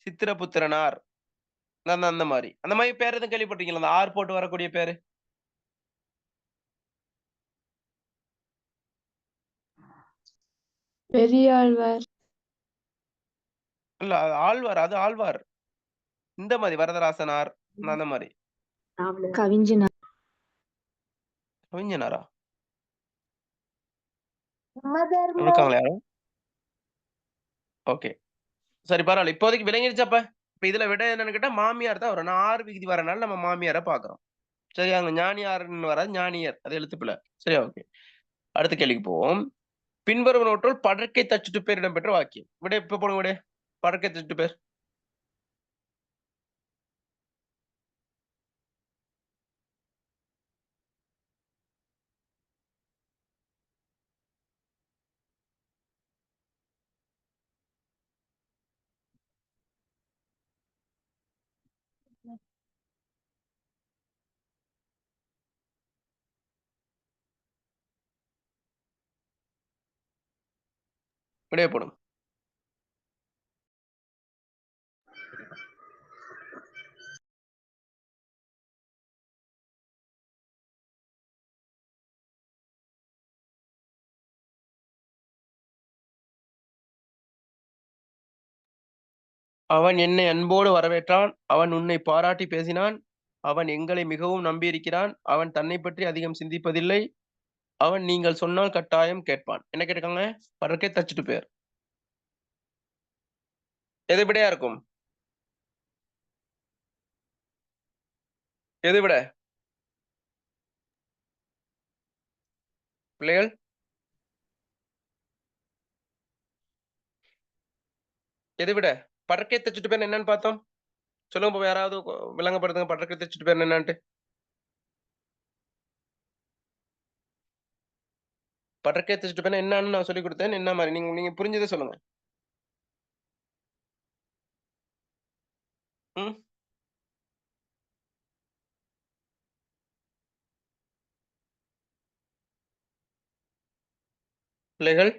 சித்திரபுத்திரனார். அந்த அந்த மாரி. அந்த மாரி பேர் எதுவும் கேள்விப்பட்டீங்களா? அந்த போட்டு வரக்கூடிய பேரு? பெரியாழ்வார், இல்ல அது ஆழ்வார். இந்த மாரி வரதராசனார் அந்த மாரி. கவிஞனார், கவிஞனாரா? மதர்ம இருக்காங்களா யாரும்? ஓகே. சரி பரவால்ல. இப்போதைக்கு விளங்கிருச்சா அப்ப? இப்ப இதுல விட என்னன்னு கேட்டா, மாமியார் தான் வரும். நான் விகுதி வரனால நம்ம மாமியார பார்க்கிறோம். சரியா? அங்க ஞானியார்ன்னு வராது. ஞானியர். அது எழுத்து பிழை. சரியா? ஓகே. அடுத்த கேள்விக்கு போவோம். பின்வருவனவற்றுள் படர்க்கை தச்சுட்டு பேர் இடம்பெற்ற வாக்கியம். விடை இப்ப போடுங்க விடை. படர்க்கை தச்சுட்டு பேர். விடைய போடுங்க. அவன் என்னை அன்போடு வரவேற்றான். அவன் உன்னை பாராட்டி பேசினான். அவன் எங்களை மிகவும் நம்பியிருக்கிறான். அவன் தன்னைப் பற்றி அதிகம் சிந்திப்பதில்லை. அவன் நீங்கள் சொன்னால் கட்டாயம் கேட்பான். என்ன கேட்டிருக்காங்க? படர்க்கை தச்சுட்டு பேர். எது விடையா இருக்கும்? எது விட? பிள்ளைகள்? எது விட? படர்க்கை தச்சுட்டு பேர் என்னன்னு பார்த்தோம்? சொல்லுங்க பாப்போம். யாராவது விளங்கப்படுத்துங்க. படர்க்கை தச்சுட்டு பேர் என்னன்ட்டு. படற்கை சுட்டு பெயர் என்னன்னு நான் சொல்லி கொடுத்தேன். என்ன மாதிரி நீங்க புரிஞ்சதை சொல்லுங்க. ம் பிள்ளைகள்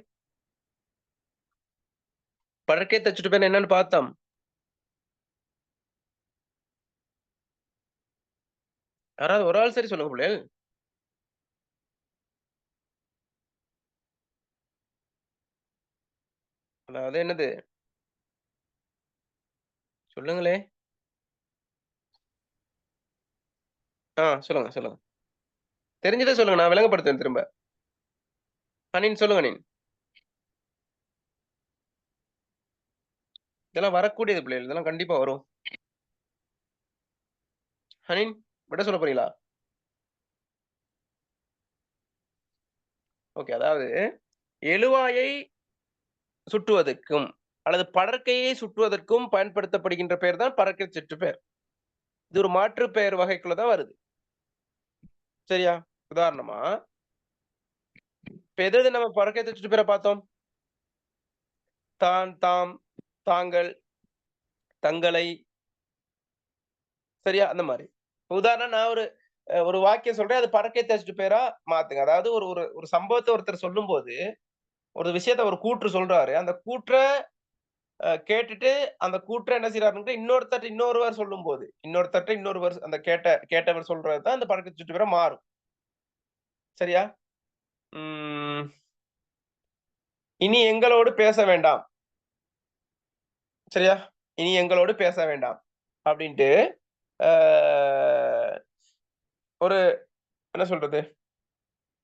படற்கை சுட்டு பெயர் என்னன்னு பார்த்தோம். யாராவது ஒரு ஆள் சரி சொல்லுங்க பிள்ளைகள். அதாவது என்னது சொல்லுங்களே. சொல்லுங்க சொல்லுங்க. தெரிஞ்சதை சொல்லுங்க, நான் விளங்கப்படுத்துறேன் திரும்ப. அனின் சொல்லுங்க. நீ இதெல்லாம் வரக்கூடியது பிள்ளைகள், இதெல்லாம் கண்டிப்பா வரும். ஹனின் விட சொல்ல போறீங்களா? ஓகே. அதாவது எழுவாயை சுட்டுவதற்கும் அல்லது படற்கையை சுட்டுவதற்கும் பயன்படுத்தப்படுகின்ற பெயர் தான் படற்கை சுட்டு பெயர். இது ஒரு மாற்று பெயர் வகைக்குள்ளதான் வருது. சரியா? உதாரணமா இப்ப எது நம்ம படற்கை சுட்டு பெயரை பார்த்தோம்? தான், தாம், தாங்கள், தங்களை. சரியா? அந்த மாதிரி உதாரணம் நான் ஒரு வாக்கியம் சொல்றேன், அது படற்கை சுட்டு பெயரா மாத்துங்க. அதாவது ஒரு ஒரு சம்பவத்தை ஒருத்தர் சொல்லும் போது ஒரு விஷயத்த ஒரு கூற்று சொல்றாரு, அந்த கூற்ற கேட்டுட்டு அந்த கூற்ற என்ன செய்யறாருன்னு இன்னொருவர் சொல்லும் போது இன்னொருவர் அந்த கேட்டவர் சொல்றதுதான் அந்த படற்கை சுட்டு பெயரா மாறும். சரியா? இனி எங்களோடு பேச வேண்டாம். சரியா? இனி எங்களோடு பேச வேண்டாம் அப்படின்ட்டு ஒரு என்ன சொல்றது,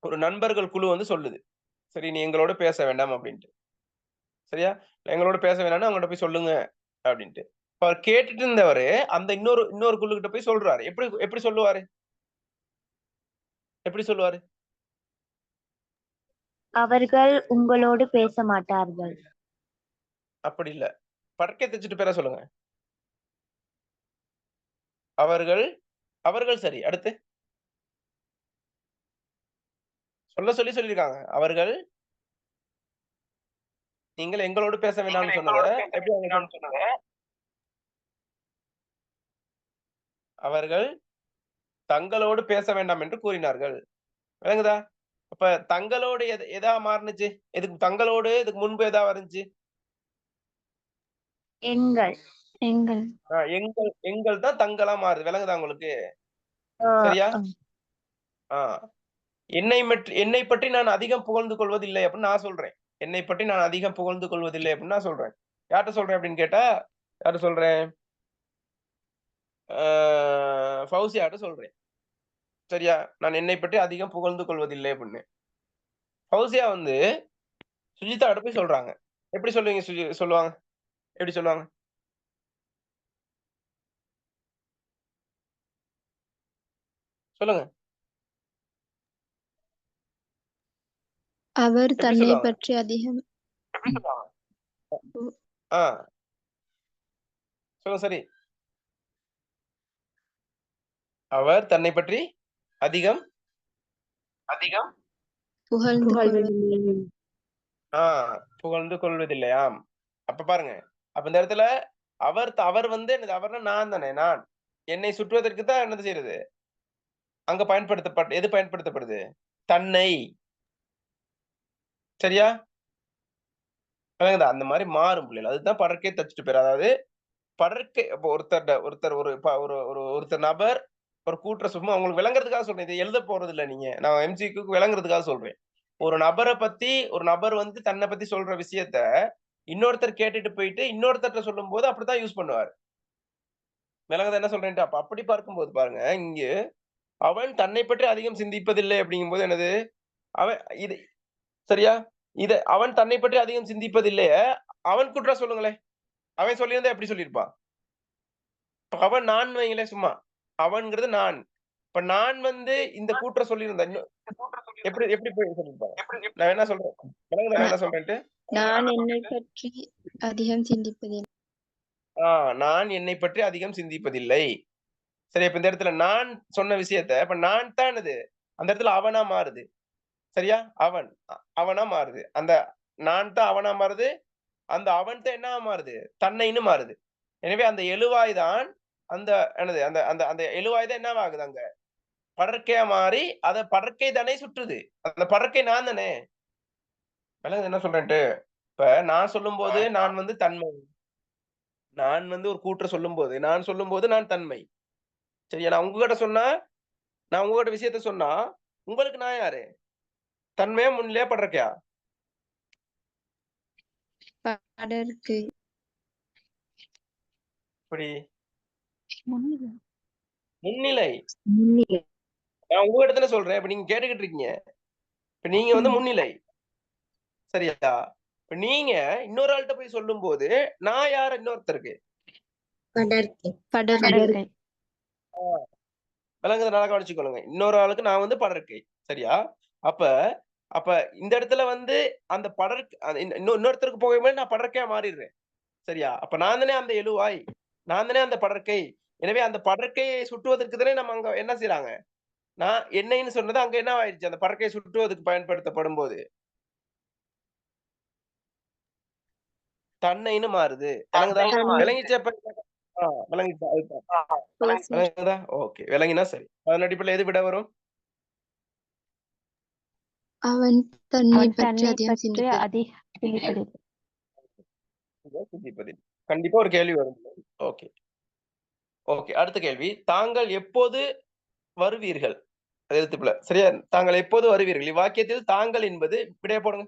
ஒரு நண்பர்கள் குழு வந்து சொல்லுது, சரி நீ எங்களோட பேச வேண்டாம் அப்படின்ட்டு. சரியா? எங்களோட பேச வேண்டாம்னு அவங்கள்ட்ட போய் சொல்லுங்க அப்படின்ட்டு. அவர் கேட்டுட்டு இருந்தவரு அந்த இன்னொரு குழு கிட்ட போய் சொல்றாரு. எப்படி சொல்லுவாரு? எப்படி சொல்லுவாரு? அவர்கள் உங்களோடு பேச மாட்டார்கள். அப்படி இல்ல. படற்கை தச்சுட்டு பேர சொல்லுங்க. அவர்கள் சரி. அடுத்து சொல்லியிருக்காங்க. அவர்கள் நீங்கள் எங்களோடு பேச வேண்டாம்னு சொன்னத எப்படி அவர்கள் தங்களோடு பேச வேண்டாம் என்று கூறினார்கள். விளங்குதா? அப்ப தங்களோடு எதா மாறுனுச்சு? இதுக்கு தங்களோடு இதுக்கு முன்பு எதா வந்துச்சு? எங்கள் எங்கள் தான் தங்களா மாறுது. விளங்குதா உங்களுக்கு? சரியா? என்னை பற்றி நான் அதிகம் புகழ்ந்து கொள்வதில்லை அப்படின்னு நான் சொல்றேன். என்னை பற்றி நான் அதிகம் புகழ்ந்து கொள்வதில்லை அப்படின்னு நான் சொல்றேன். யார்கிட்ட சொல்றேன் அப்படின்னு கேட்டா யார்கிட்ட சொல்றேன்? ஃபௌசியாட்ட சொல்றேன். சரியா? நான் என்னை பற்றி அதிகம் புகழ்ந்து கொள்வதில்லை அப்படின்னு. ஃபௌசியா வந்து சுஜிதாட்ட போய் சொல்றாங்க. எப்படி சொல்லுவாங்க? எப்படி சொல்லுவாங்க? சொல்லுங்க. அவர் எப்படி தன்னை சொல்லுவாங்க? பற்றி அதிகம் சொல்லுங்க. சரி. அவர் தன்னை பற்றி அதிகம் புகழ்ந்து புகழ்ந்து கொள்வதில்லையாம். அப்ப பாருங்க. அப்ப இந்த இடத்துல அவர் வந்து என்னது? அவர்னா நான் தானே. நான் என்னை சுற்றுவதற்கு தான் என்னது செய்யறது? அங்க எது பயன்படுத்தப்படுது? தன்னை. சரியா? விளங்குதா? அந்த மாதிரி மாறும் பிள்ளைகள். அதுதான் படற்கை தச்சுட்டு பேர். அதாவது படற்கை ஒருத்தர் நபர் ஒரு கூற்ற சும்மா உங்களுக்கு விளங்குறதுக்காக சொல்றேன். இதை எழுத போறது இல்ல நீங்க. நான் எம்சிக்கு விளங்குறதுக்காக சொல்றேன். ஒரு நபர் வந்து தன்னை பத்தி சொல்ற விஷயத்த இன்னொருத்தர் கேட்டுட்டு போயிட்டு இன்னொருத்தர்ட்ட சொல்லும் போது அப்படித்தான் யூஸ் பண்ணுவார். விளங்குதா என்ன சொல்றேன்ட்டு? அப்ப அப்படி பார்க்கும்போது பாருங்க, இங்கு அவன் தன்னை பற்றி அதிகம் சிந்திப்பதில்லை அப்படிங்கும்போது என்னது? அவன் இது சரியா? அவன் தன்னை பற்றி அதிகம் சிந்திப்பதில்லையே அவன் குற்றம் சொல்லுங்களேன். அவன் சொல்லியிருந்தா எப்படி சொல்லியிருப்பான்? அவன் நான் வைங்களேன் சும்மா. அவன்கிறது நான். இப்ப நான் வந்து இந்த கூற்ற சொல்லியிருந்தேன். எப்படி எப்படி போய் சொல்லியிருப்பான்? நான் என்ன சொல்றேன்? விளங்குதா நான் என்ன சொல்றேன்ட்டு? நான் என்னை பற்றி அதிகம் சிந்திப்பதில்லை. நான் என்னை பற்றி அதிகம் சிந்திப்பதில்லை. சரி, இப்ப இந்த இடத்துல நான் சொன்ன விஷயத்த இப்ப நான் தான் அது அந்த இடத்துல அவனா மாறுது. சரியா? அவன். அவனா மாறுது. அந்த நான் தான் அவனா மாறுது. அந்த அவன் தான் என்னவா மாறுது? தன்னைன்னு மாறுது. எனவே அந்த எழுவாய் தான் அந்த என்னது அந்த அந்த அந்த எழுவாய் தான் என்னவாகுது அங்க? படர்க்கையா மாறி, அத படர்க்கை தானே சுற்றுது. அந்த படர்க்கை நான் தானே. விளங்குது என்ன சொல்றேன்ட்டு? இப்ப நான் சொல்லும்போது நான் வந்து தன்மை. நான் வந்து ஒரு கூற்ற சொல்லும்போது, நான் சொல்லும்போது நான் தன்மை. சரியா? நான் உங்ககிட்ட விஷயத்த சொன்னா, உங்களுக்கு நான் யாரு? தன்மையா, முன்னிலையா, படர்க்கையா? படர்க்கை. எப்படி? முன்னிலை. முன்னிலை. முன்னிலை. நான் உங்ககிட்ட தானே சொல்றேன். இப்ப நீங்க கேட்டுக்கிட்டு இருக்கீங்க. இப்ப நீங்க வந்து முன்னிலை. சரியா? இப்ப நீங்க இன்னொரு ஆள்ட்ட போய் சொல்லும்போது, நான் யாரு இன்னொருத்தருக்கு? படர்க்கை. படர்க்கை. விளங்குது நல்லா கவனிச்சுக்கொள்ளுங்க. இன்னொரு ஆளுக்கு நான் வந்து படர்க்கை. சரியா? அப்ப அப்ப இந்த இடத்துல வந்து அந்த இன்னொருத்தருக்கு போகும்போது நான் படர்க்கையா மாறிடுறேன். சரியா? அப்ப நான் தானே அந்த எழுவாய். நான் தானே அந்த படர்க்கை. எனவே அந்த படர்க்கையை சுட்டுவதற்கு தானே நம்ம அங்க என்ன செய்றாங்க? நான் என்னைன்னு சொன்னது அங்க என்னவாயிருச்சு? அந்த படர்க்கையை சுட்டுவதற்கு பயன்படுத்தப்படும்போது, தன்னைன்னு மாறுது. விளங்குதா? விளங்கிச்சா இப்ப? விளங்கிச்சா? அதுதான். விளங்குதா? ஓகே. விளங்கினா சரி. அதன் அடிப்படையில எது விட வரும்? அவன் தன்னை அவன் பற்றி தன்னை அதிகம் பற்றி சிந்திப்பது. அதிக சிந்திப்பது. இதுதான் சிந்திப்பதில். கண்டிப்பா ஒரு கேள்வி வரும். ஓகே. ஓகே. அடுத்த கேள்வி. தாங்கள் எப்போது வருவீர்கள்? அது எழுத்துப்பிழ. சரியா? தாங்கள் எப்போது வருவீர்கள்? இவ்வாக்கியத்தில் தாங்கள் என்பது விடைய போடுங்க.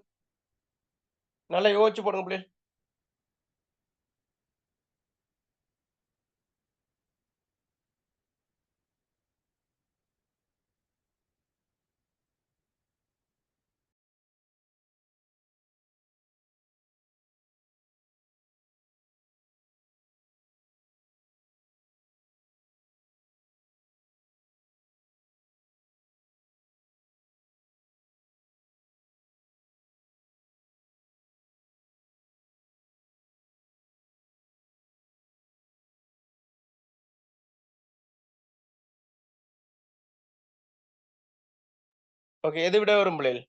நல்லா யோசிச்சு போடுங்க பிள்ளைகள். ஓகே. எது விட வரும் பிள்ளைகள்?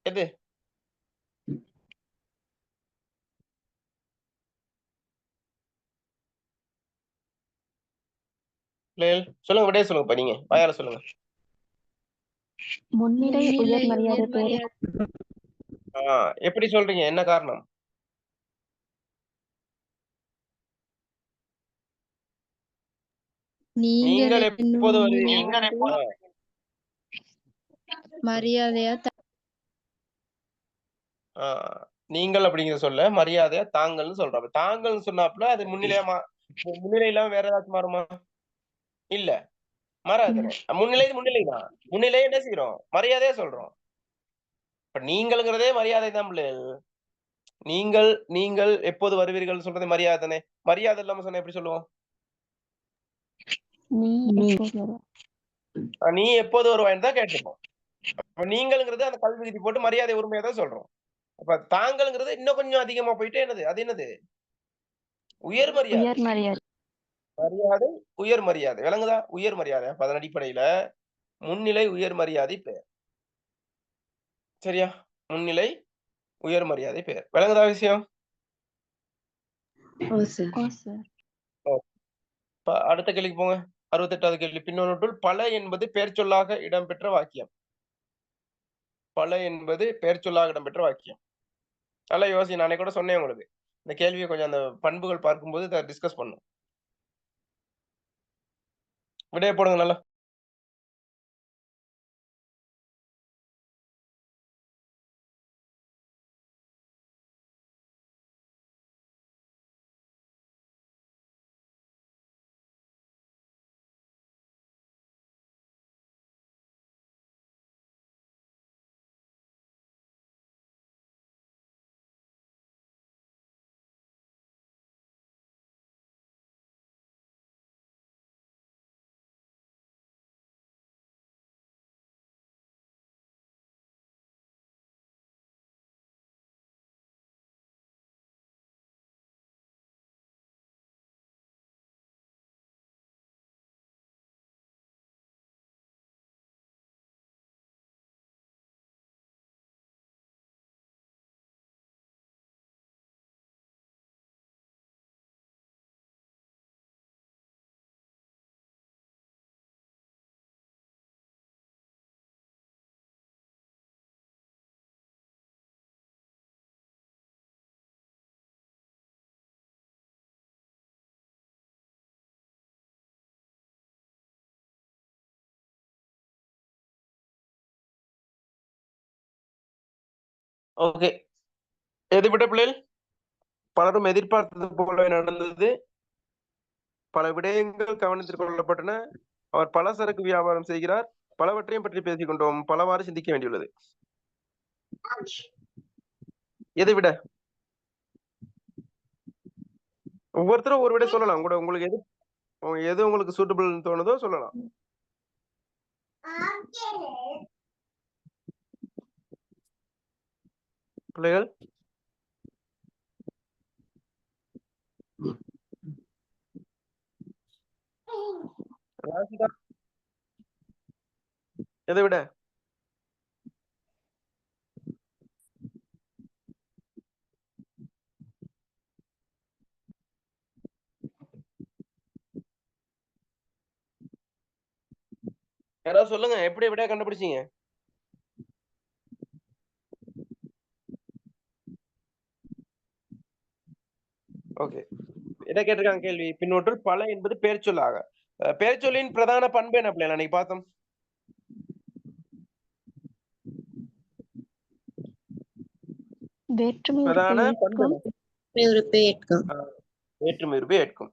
எது? பிள்ளைகள் சொல்லுங்க. விடைய சொல்லுங்கப்பா நீங்க. வாயால சொல்லுங்க. முன்னிலை உயர் மரியாதை பேரு. ஆ எப்படி சொல்றீங்க? என்ன காரணம்? நீங்கள் எப்போது வருவீர்கள்? மரியாதையா ஆ நீங்கள் அப்படிங்கிற சொல்ல மரியாதையா தாங்கள்ன்னு சொல்றோம். அப்ப தாங்கள்ன்னு சொன்னாப்ல அது முன்னிலை இல்லாம வேற ஏதாச்சும் மாறுமா? இல்ல. மாறாது தானே. முன்னிலை தான். முன்னிலைய என்ன செய்றோம்? மரியாதையா சொல்றோம். இப்ப நீங்கள்ங்கிறதே மரியாதை தான் பிள்ளைகள். நீங்கள் நீங்கள் எப்போது வருவீர்கள்ன்னு சொல்றது மரியாதை தானே. மரியாதை இல்லாம சொன்னா எப்படி சொல்லுவோம்? நீ நீ. எப்போது வருவாய்? நீ எப்போது வருவாய்ன்னு தான் கேட்டிருப்போம். அப்ப நீங்கள்ங்கிறது அந்த கல்வி விதி போட்டு மரியாதை உரிமையா தான் சொல்றோம். அப்ப தாங்கள்ங்கிறது இன்னும் கொஞ்சம் அதிகமா போயிட்டே என்னது? அது என்னது? உயர் மரியாதை. உயர் மரியாதை. மரியாதை, உயர் மரியாதை. விளங்குதா? உயர் மரியாதை. அப்ப அதன் அடிப்படையில முன்னிலை, உயர் மரியாதை பெயர். சரியா? முன்னிலை, உயர் மரியாதை பெயர். விளங்குதா விஷயம்? ஓ சார். ஓ சார். இப்ப அடுத்த கேள்விக்கு போங்க. 68வது கேள்வி. பின்னொன்றுள் பல என்பது பெயர்ச்சொல்லாக இடம்பெற்ற வாக்கியம். பல என்பது பெயர்ச்சொல்லாக இடம்பெற்ற வாக்கியம். நல்லா யோசி. நான் அன்னைக்கு கூட சொன்னேன் உங்களுக்கு. இந்த கேள்விய கொஞ்சம் அந்த பண்புகள் பார்க்கும்போது டிஸ்கஸ் பண்ணணும். விடைய போடுங்க நல்லா. ஓகே. எது விட பிள்ளைகள் பலரும் எதிர்பார்த்தது போல நடந்தது. பல விடயங்கள் கவனத்தில் கொள்ளப்பட்டன. அவர் பலசரக்கு வியாபாரம் செய்கிறார். பலவற்றையும் பற்றி பேசிக் கொண்டோம். பலவாறு சிந்திக்க வேண்டியுள்ளது. எதை விட ஒவ்வொருத்தரும் ஒரு விட சொல்லலாம் கூட. உங்களுக்கு எது உங்களுக்கு சூட்டபிள் தோணுதோ சொல்லலாம். பிள்ளைகள் ராசிதா, எதை விட யாராவது சொல்லுங்க. எப்படி விட கண்டுபிடிச்சீங்க? ஓகே. என்ன கேட்டிருக்காங்க கேள்வி? பின்னொற்றில் பல என்பது பெயர்ச்சொல்லாக. பெயர்ச்சொல்லின் பிரதான பண்பு என்ன பிள்ளைகள் அன்னைக்கு பார்த்தோம்? வேற்றுமை பிரதான உறுப்பை பண்பு ஏற்கும். என்ன? ஒரு பேட்கம். வேற்றுமை உறுப்பை ஏற்கும்.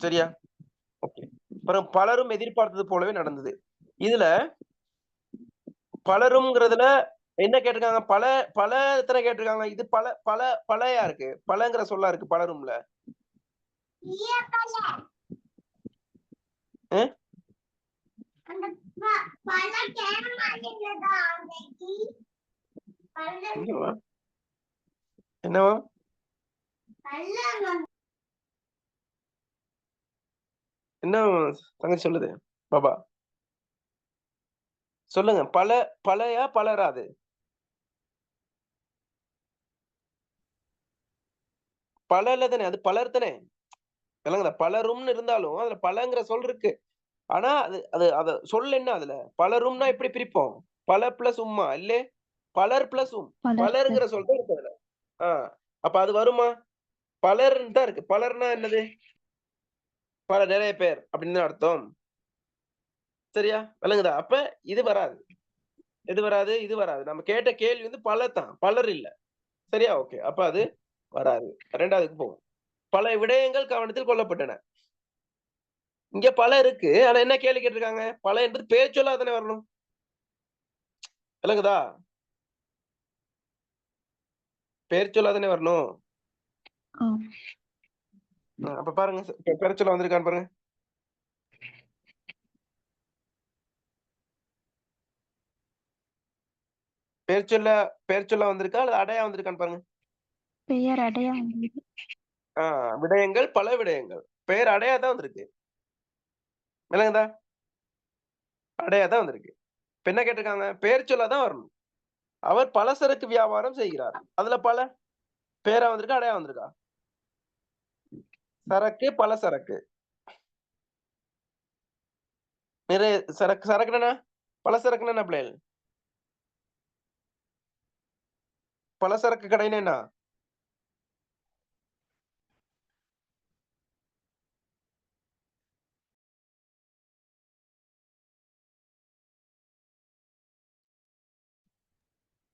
சரியா? ஓகே. அப்புறம் பலரும் எதிர்பார்த்தது போலவே நடந்தது. இதுல பலரும்ங்கிறதுல என்ன கேட்டிருக்காங்க? பல பல எத்தனை கேட்டிருக்காங்க? இது பல பல பலையா இருக்கு. பலங்கிற சொல்லா இருக்கு பலரும்ல. என்னவா? என்னவா? என்ன தங்கச்சி சொல்லுது பாபா? சொல்லுங்க. பலையா பலரா அது? பலல தானே, அது பலர் தானே. விளங்குதா? பலரும்னு இருந்தாலும் அதுல பலங்கிற சொல் இருக்கு. ஆனா அத சொல் என்ன அதுல? பலரும்னா எப்படி பிரிப்போம்? பல பிளஸ் உம்மா இல்லே? பலர் பிளஸ் பலர் பலருங்கிற சொல் தான் இருக்கு அதுல. அப்ப அது வருமா? பலர்ன்னு தான் இருக்கு. பலர்னா என்னது? பல நிறைய பேர் அப்படின்னு தான் அர்த்தம். சரியா? விளங்குதா? அப்ப இது வராது. எது வராது? இது வராது. நம்ம கேட்ட கேள்வி வந்து பலர் தான். பலர் இல்ல. சரியா? ஓகே. அப்ப அது வராது. 2வதுக்கு போவோம். பல விடயங்கள் கவனத்தில் கொள்ளப்பட்டன. இங்க பல இருக்கு. ஆனா என்ன கேள்வி கேட்டிருக்காங்க? பல என்பது பெயர் சொல்லா தானே வரணும். விளங்குதா? பெயர் சொல்லா தானே வரணும். ஆம். அப்ப பாருங்க. பெயர் சொல்லா வந்திருக்கான்னு பாருங்க. பெயர் சொல்லா வந்திருக்கா அல்லது அடையா வந்திருக்கான்னு பாருங்க. பெயர் அடையா வந்தது. விடயங்கள் பல விடயங்கள். பெயர் அடையா தான் வந்திருக்கு. விளங்குதா? அடையா தான் வந்திருக்கு. இப்ப என்ன கேட்டிருக்காங்க? பெயர் சொல்லா தான் வரணும். அவர் பலசரக்கு வியாபாரம் செய்கிறார். அதுல பல பேரா வந்திருக்கா அடையா வந்திருக்கா? சரக்கு பல சரக்கு. நிறைய சரக்கு. சரக்குன்னா பல சரக்குன்னா என்ன பிள்ளைகள்? பலசரக்கு கடைன்னா என்ன?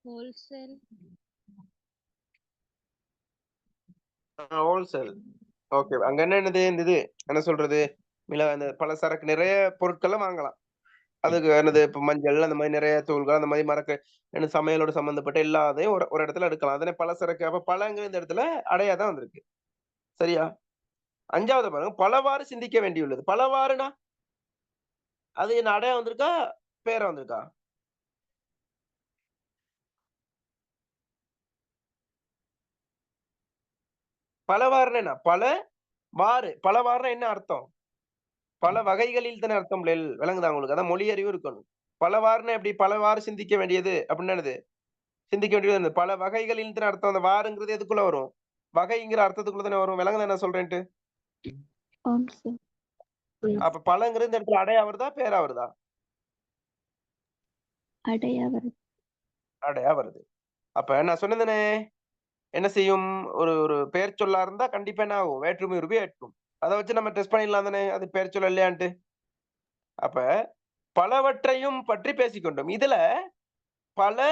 ஹோல்சேல். ஹோல்சேல். ஓகே. அங்க என்னது இது என்ன சொல்றது? அந்த பலசரக்கு நிறைய பொருட்களை வாங்கலாம். அதுக்கு என்னது இப்ப மஞ்சள் அந்த மாதிரி நிறைய தூள்கள் அந்த மாதிரி என்ன சமையலோட சம்பந்தப்பட்ட எல்லாத்தையும் ஒரு இடத்துல எடுக்கலாம். அதனே பலசரக்கு. அப்ப பழங்கிற இந்த இடத்துல அடையா தான் வந்திருக்கு. சரியா? 5வது பாருங்க. பலவாறு சிந்திக்க வேண்டியுள்ளது. பலவாறுனா அது என்ன அடையா வந்திருக்கா? பேரா வந்திருக்கா? பலவாறுனா என்ன? பலவாறுனா என்ன அர்த்தம்? பல வகைகளில் தானே அர்த்தம் பிள்ளைகள். விளங்குதா உங்களுக்கு? அதான் மொழி அறிவு இருக்கணும். பலவாறுனா எப்படி? பலவாறு சிந்திக்க வேண்டியது அப்படின்னு என்னது? சிந்திக்க வேண்டியது பல வகைகளில் தானே அர்த்தம். அந்த வாருங்கிறது எதுக்குள்ள வரும்? வகைங்கிற அர்த்தத்துக்குள்ள தானே வரும். விளங்குதா என்ன சொல்றேன்ட்டு? ஆம் சார். அப்ப பழங்கிறது இந்த இடத்துல அடையா வருதா? பேரா வருதா? அடையா வருது. அடையா வருது. அப்ப நான் சொன்னதுனே என்ன செய்யும்? ஒரு ஒரு பெயர் சொல்லா இருந்தா கண்டிப்பா என்ன ஆகும்? வேற்றுமை உருபு ஏற்கும். அத வச்சு நம்ம டெஸ்ட் பண்ணிடலாம் தானே? அது பெயர் சொல் இல்லையான்ட்டு. அப்ப பலவற்றையும் பற்றி பேசிக்கொண்டோம். இதுல பல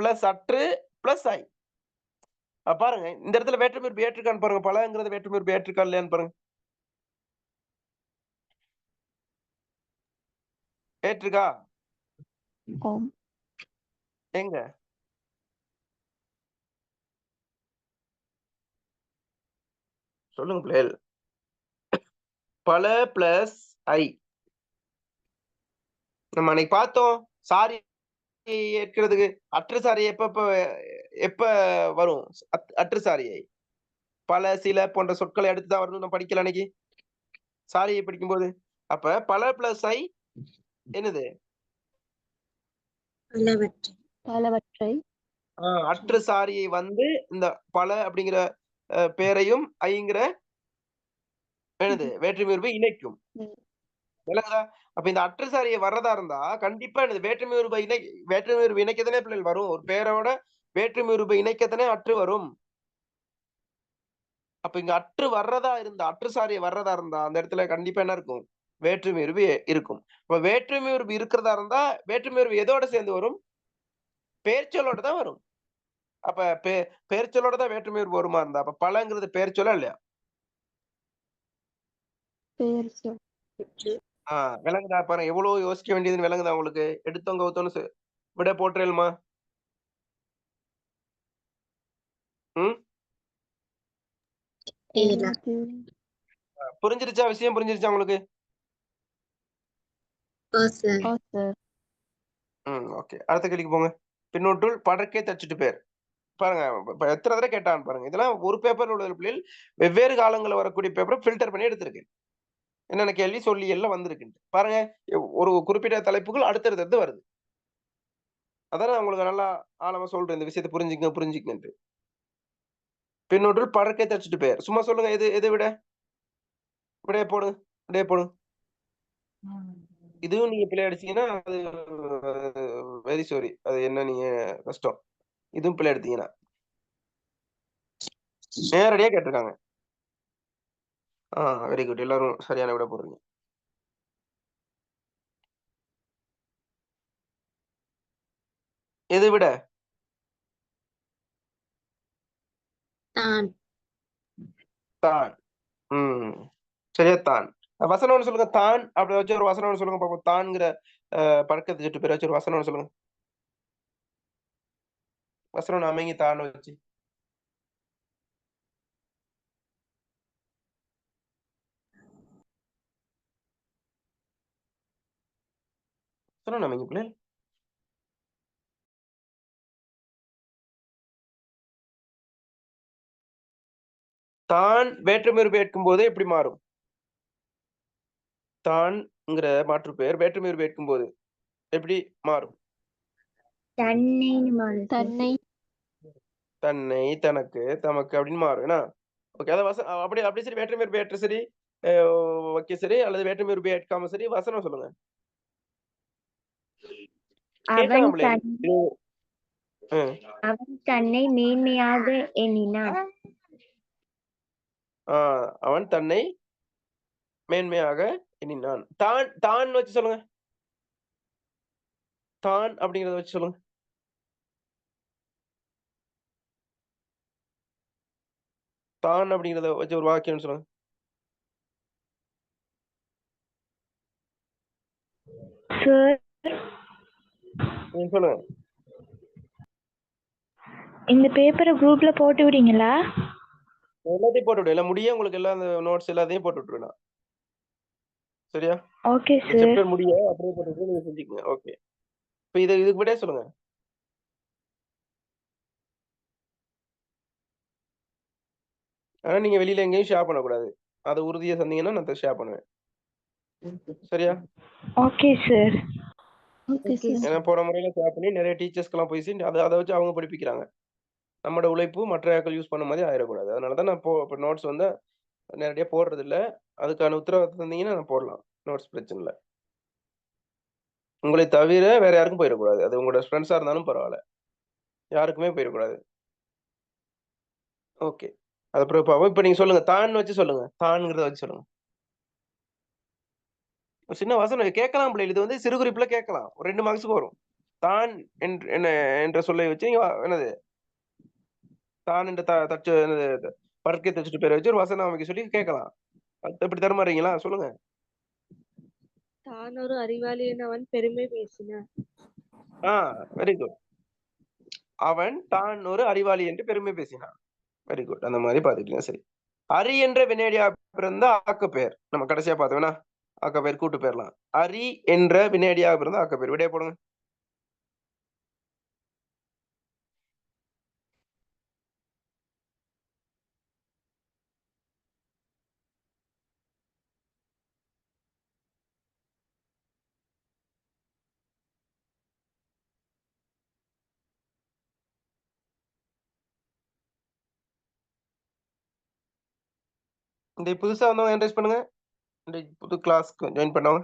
பிளஸ் அற்று பிளஸ் ஐ. பாருங்க இந்த இடத்துல வேற்றுமையுறுப்பு ஏற்றிருக்கான்னு பாருங்க. பலங்கிறது வேற்றுமையுறுப்பு ஏற்றிருக்கா இல்லையான்னு பாருங்க. ஏற்றிருக்கா? ஆம். எங்க? சொல்லுங்க பிள்ளைகள். பல பிளஸ் ஐ. நம்ம அன்னைக்கு பார்த்தோம். சாரி ஏற்கிறதுக்கு அற்று சாரி எப்ப வரும்? அற்று சாரியை பல சில போன்ற சொற்களை எடுத்துதான் வரணும். நம்ம படிக்கல அன்னைக்கு சாரியை படிக்கும்போது. அப்ப பல பிளஸ் ஐ என்னது? பலவற்றை. பலவற்றை அற்று சாரியை வந்து இந்த பல அப்படிங்கிற பேரையும் ஐங்கிற என்னது வேற்றுமையுறுப்பை இணைக்கும். ம். விளங்குதா? அப்ப இந்த அற்று சாரியை வர்றதா இருந்தா கண்டிப்பா என்னது வேற்றுமையுறுப்பை இணைக்கத்தானே பிள்ளைகள் வரும். ஒரு பேரோட வேற்றுமையுறுப்பை இணைக்கத்தானே அற்று வரும். அப்ப இங்க அற்று சாரியை வர்றதா இருந்தா அந்த இடத்துல கண்டிப்பா என்ன இருக்கும்? வேற்றுமையுறுப்பு இருக்கும். இப்ப வேற்றுமையுறுப்பு இருக்கிறதா இருந்தா வேற்றுமையுறுப்பு எதோட சேர்ந்து வரும்? பெயர்ச்சொல்லோட தான் வரும். அப்ப பெயர்ச்சொல்லோட தான் வேற்றுமையுறுப்பு வருமா இருந்தா அப்ப பலங்கிறது பெயர்ச்சொல்லா இல்லையா? பெயர் சொல். விளங்குதா? பாருங்க எவ்வளவு யோசிக்க வேண்டியதுன்னு விளங்குதா உங்களுக்கு? எடுத்தோம் கவுத்தோன்னு விட போட்டுறேல்மா? புரிஞ்சிருச்சா? விஷயம் புரிஞ்சிருச்சா உங்களுக்கு? ஓகே. அடுத்த கேள்விக்கு போங்க. பின்னொட்டுள் படர்க்கை தச்சுட்டு பேர். பாருங்க எத்தனை தடவை கேட்டான்னு பாருங்க. இதெல்லாம் ஒரு பேப்பர்ல உள்ள பிள்ளைகள் வெவ்வேறு காலங்களில் வரக்கூடிய பேப்பரை ஃபில்டர் பண்ணி எடுத்திருக்கு. என்னென்ன கேள்வி சொல்லி எல்லாம் வந்திருக்கு. பாருங்க ஒரு குறிப்பிட்ட தலைப்புகள் அடுத்தடுத்து வருது. அதான் உங்களுக்கு நல்லா ஆழமா சொல்றேன். இந்த விஷயத்தை புரிஞ்சுக்கங்க. பின்னொட்டுள் படர்க்கை தச்சுட்டு பேர். சும்மா சொல்லுங்க. எது விட விடைய போடுங்க. இதுவும் நீங்க பிள்ளை அடிச்சீங்கன்னா அது வெரி சாரி. அது என்ன நீங்க கஷ்டம். இதுவும் பிள்ளை எடுத்தீங்கன்னா நேரடியா கேட்டிருக்காங்க. Very good. எல்லாரும் சரியான விட போடுறீங்க. எது விட? தான். சரியா தான். வசனம் சொல்லுங்க. தான் அப்படி வச்சு ஒரு வசனம் சொல்லுங்க பாப்போம். தான்ங்கிற பழக்கத்தை சுட்டு பேர் வச்சு ஒரு வசனம் சொல்லுங்க. வசனம் அமைங்க தான் வச்சு. வசனம் அமைங்க பிள்ளை. தான் வேற்றுமையுறுப்பு ஏற்கும் போது எப்படி மாறும்? தான்ங்கிற மாற்று பெயர் வேற்றுமையுறுப்பு ஏற்கும் போது எப்படி மாறும்? தன்னை தன்னை, தனக்கு, தமக்கு அப்படின்னு மாறும். என்ன? ஓகே. அதான் அப்படி சரி. வேற்றுமையுறுப்பு ஏற்று சரி. ஓகே சரி. அல்லது வேற்றுமையுறுப்பு ஏற்காம சரி. வசனம் சொல்லுங்க. அவன் தன்னை மேன்மையாக எண்ணினான். அவன் தன்னை மேன்மையாக எண்ணினான். தான் வச்சு சொல்லுங்க. தான் அப்படிங்கறத வச்சு சொல்லுங்க. தான் அப்படிங்கறத வச்சு ஒரு வாக்கியம் சொல்லுங்க. சொல்லுங்க. இந்த பேப்பரை குரூப்ல போட்டு விடுறீங்களா? எல்லாத்தையும் போட்டு விடு. எல்லாம் முடிய உங்களுக்கு எல்லாம் அந்த நோட்ஸ் எல்லாத்தையும் போட்டு விட்டுருவேன். சரியா? Okay sir. சாப்டர் முடிய அப்படியே போட்டு நீங்க செஞ்சுக்கங்க. ஓகே. இப்ப இதுக்கு விட சொல்லுங்க. ஆனா நீங்க வெளியில எங்கேயும் ஷேர் பண்ணக்கூடாது. அதை உறுதியா சொன்னீங்கன்னா நான் ஷேர் பண்ணுவேன். சரியா? Okay sir. Okay sir. ஏன்னா போன முறையில ஷேர் பண்ணி நிறைய டீச்சர்ஸ்க்கெல்லாம் போய் அதை வச்சு அவங்க படிப்பிக்கிறாங்க. நம்மளோட உழைப்பு மற்ற ஆட்கள் யூஸ் பண்ண மாதிரி ஆயிடக்கூடாது. அதனாலதான் நான் இப்போ நோட்ஸ் வந்து நேரடியா போடுறது இல்ல. அதுக்கான உத்தரவாதம் தந்தீங்கன்னா நான் போடலாம். நோட்ஸ் பிரச்சனை இல்ல. உங்களை தவிர வேற யாருக்கும் போயிடக்கூடாது. அது உங்களோட ஃப்ரெண்ட்ஸா இருந்தாலும் பரவாயில்ல. யாருக்குமே போயிடக்கூடாது. ஓகே. அது அப்புறம் இப்ப நீங்க சொல்லுங்க. தான் வச்சு சொல்லுங்க. தான்ங்கிறத வச்சு சொல்லுங்க. சின்ன வசனம் கேட்கலாம் பிள்ளை. இது வந்து சிறு குறிப்புல கேட்கலாம். ஒரு 2 மார்க்ஸ்க்கு வரும். தான் என்ற சொல்லை வச்சு இங்க என்னது தான் என்ற தச்சு என்னது படுக்கை தச்சுட்டு பேரை வச்சு ஒரு வசனம் அமைக்க சொல்லி கேட்கலாம். அது எப்படி தரமாறீங்களா சொல்லுங்க. தான் ஒரு அறிவாளி என அவன் பெருமை பேசினான். Very good. அவன் தான் ஒரு அறிவாளி என்று பெருமை பேசினான். Very good. அந்த மாதிரி பாத்துக்கிட்டீங்க. சரி. அரி என்ற வினையடியா பிறந்த ஆக்கப்பெயர் நம்ம கடைசியா பார்த்தோம்னா ஆக்கப்பெயர் கூட்டு பெயர்லாம். அரி என்ற வினையடியாக பிறந்த ஆக்கப்பெயர். விடைய போடுங்க. இந்த புதுசா வந்தவங்க என்ட்ரேஸ் பண்ணுங்க. இந்த புது கிளாஸ்க்கு ஜாயின் பண்ணவங்க.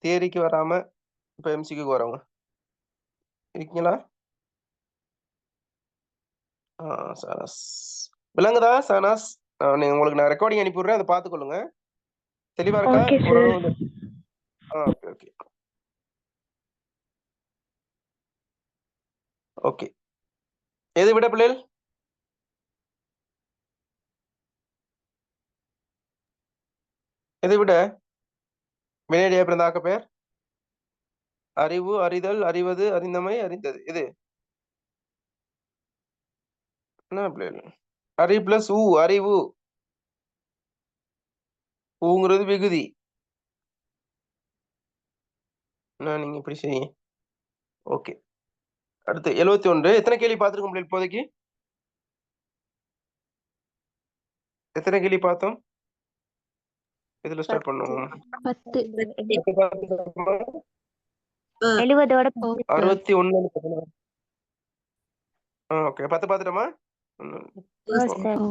தியரிக்கு வராம இப்ப எம்சிக்கு வரவங்க இருக்கீங்களா? சனாஸ் விளங்குதா சனாஸ்? உங்களுக்கு நான் ரெக்கார்டிங் அனுப்பிவிடுறேன், அதை பார்த்துக்கொள்ளுங்க. தெளிவா இருக்கா? Okay, sir. ஓரளவு ஓகே ஓகே ஓகே. எது விட பிள்ளைகள்? எதை விட வினையடியா பிறந்த ஆக்கப்பெயர்? அறிவு, அறிதல், அறிவது, அறிந்தமை, அறிந்தது. இது என்ன பிள்ளைகள்? அறி பிளஸ் ஊ அறிவு. ஊங்கிறது விகுதி. என்ன நீங்க இப்படி செய்யுங்க. ஓகே. அடுத்து 71. எத்தனை கேள்வி பார்த்துருக்கோம் பிள்ளைகள் இப்போதைக்கு? எத்தனை கேள்வி பார்த்தோம்? இதுல ஸ்டார்ட் பண்ணுவோம். 10. 70ஓட ஓகே. 61. ஓகே. 10 பார்த்துட்டோமா? சார்.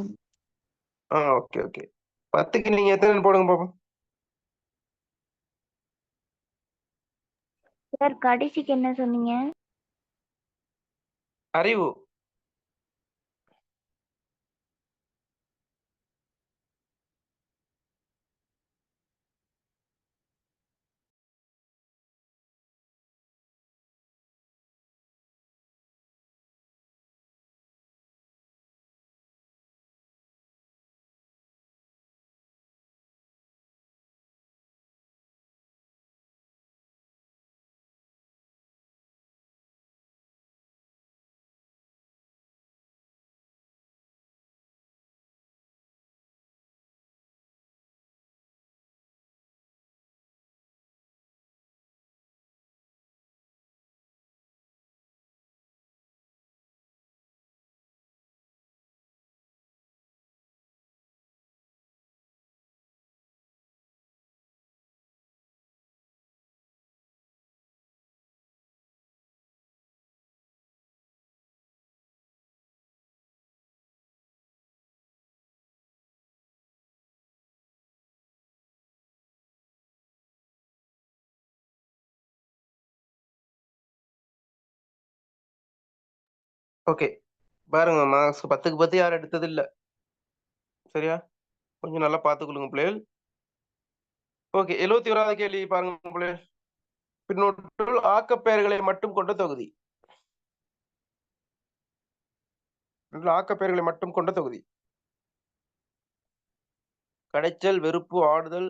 Okay okay. 10க்கு நீங்க எத்தனை போடுங்க பாப்போம். சார் கடைசிக்கு என்ன சொன்னீங்க? அறிவு. ஓகே. பாருங்க மார்க்ஸ் 10க்கு 10 யாரும் எடுத்தது இல்ல. சரியா? கொஞ்சம் நல்லா பார்த்துக்கொள்ளுங்க பிள்ளைகள். ஓகே. 71வது கேள்வி பாருங்க பிள்ளைகள். பின்னொற்றுள் ஆக்கப்பெயர்களை மட்டும் கொண்ட தொகுதி. ஆக்கப்பெயர்களை மட்டும் கொண்ட தொகுதி. கடைச்சல், வெறுப்பு, ஆடுதல்.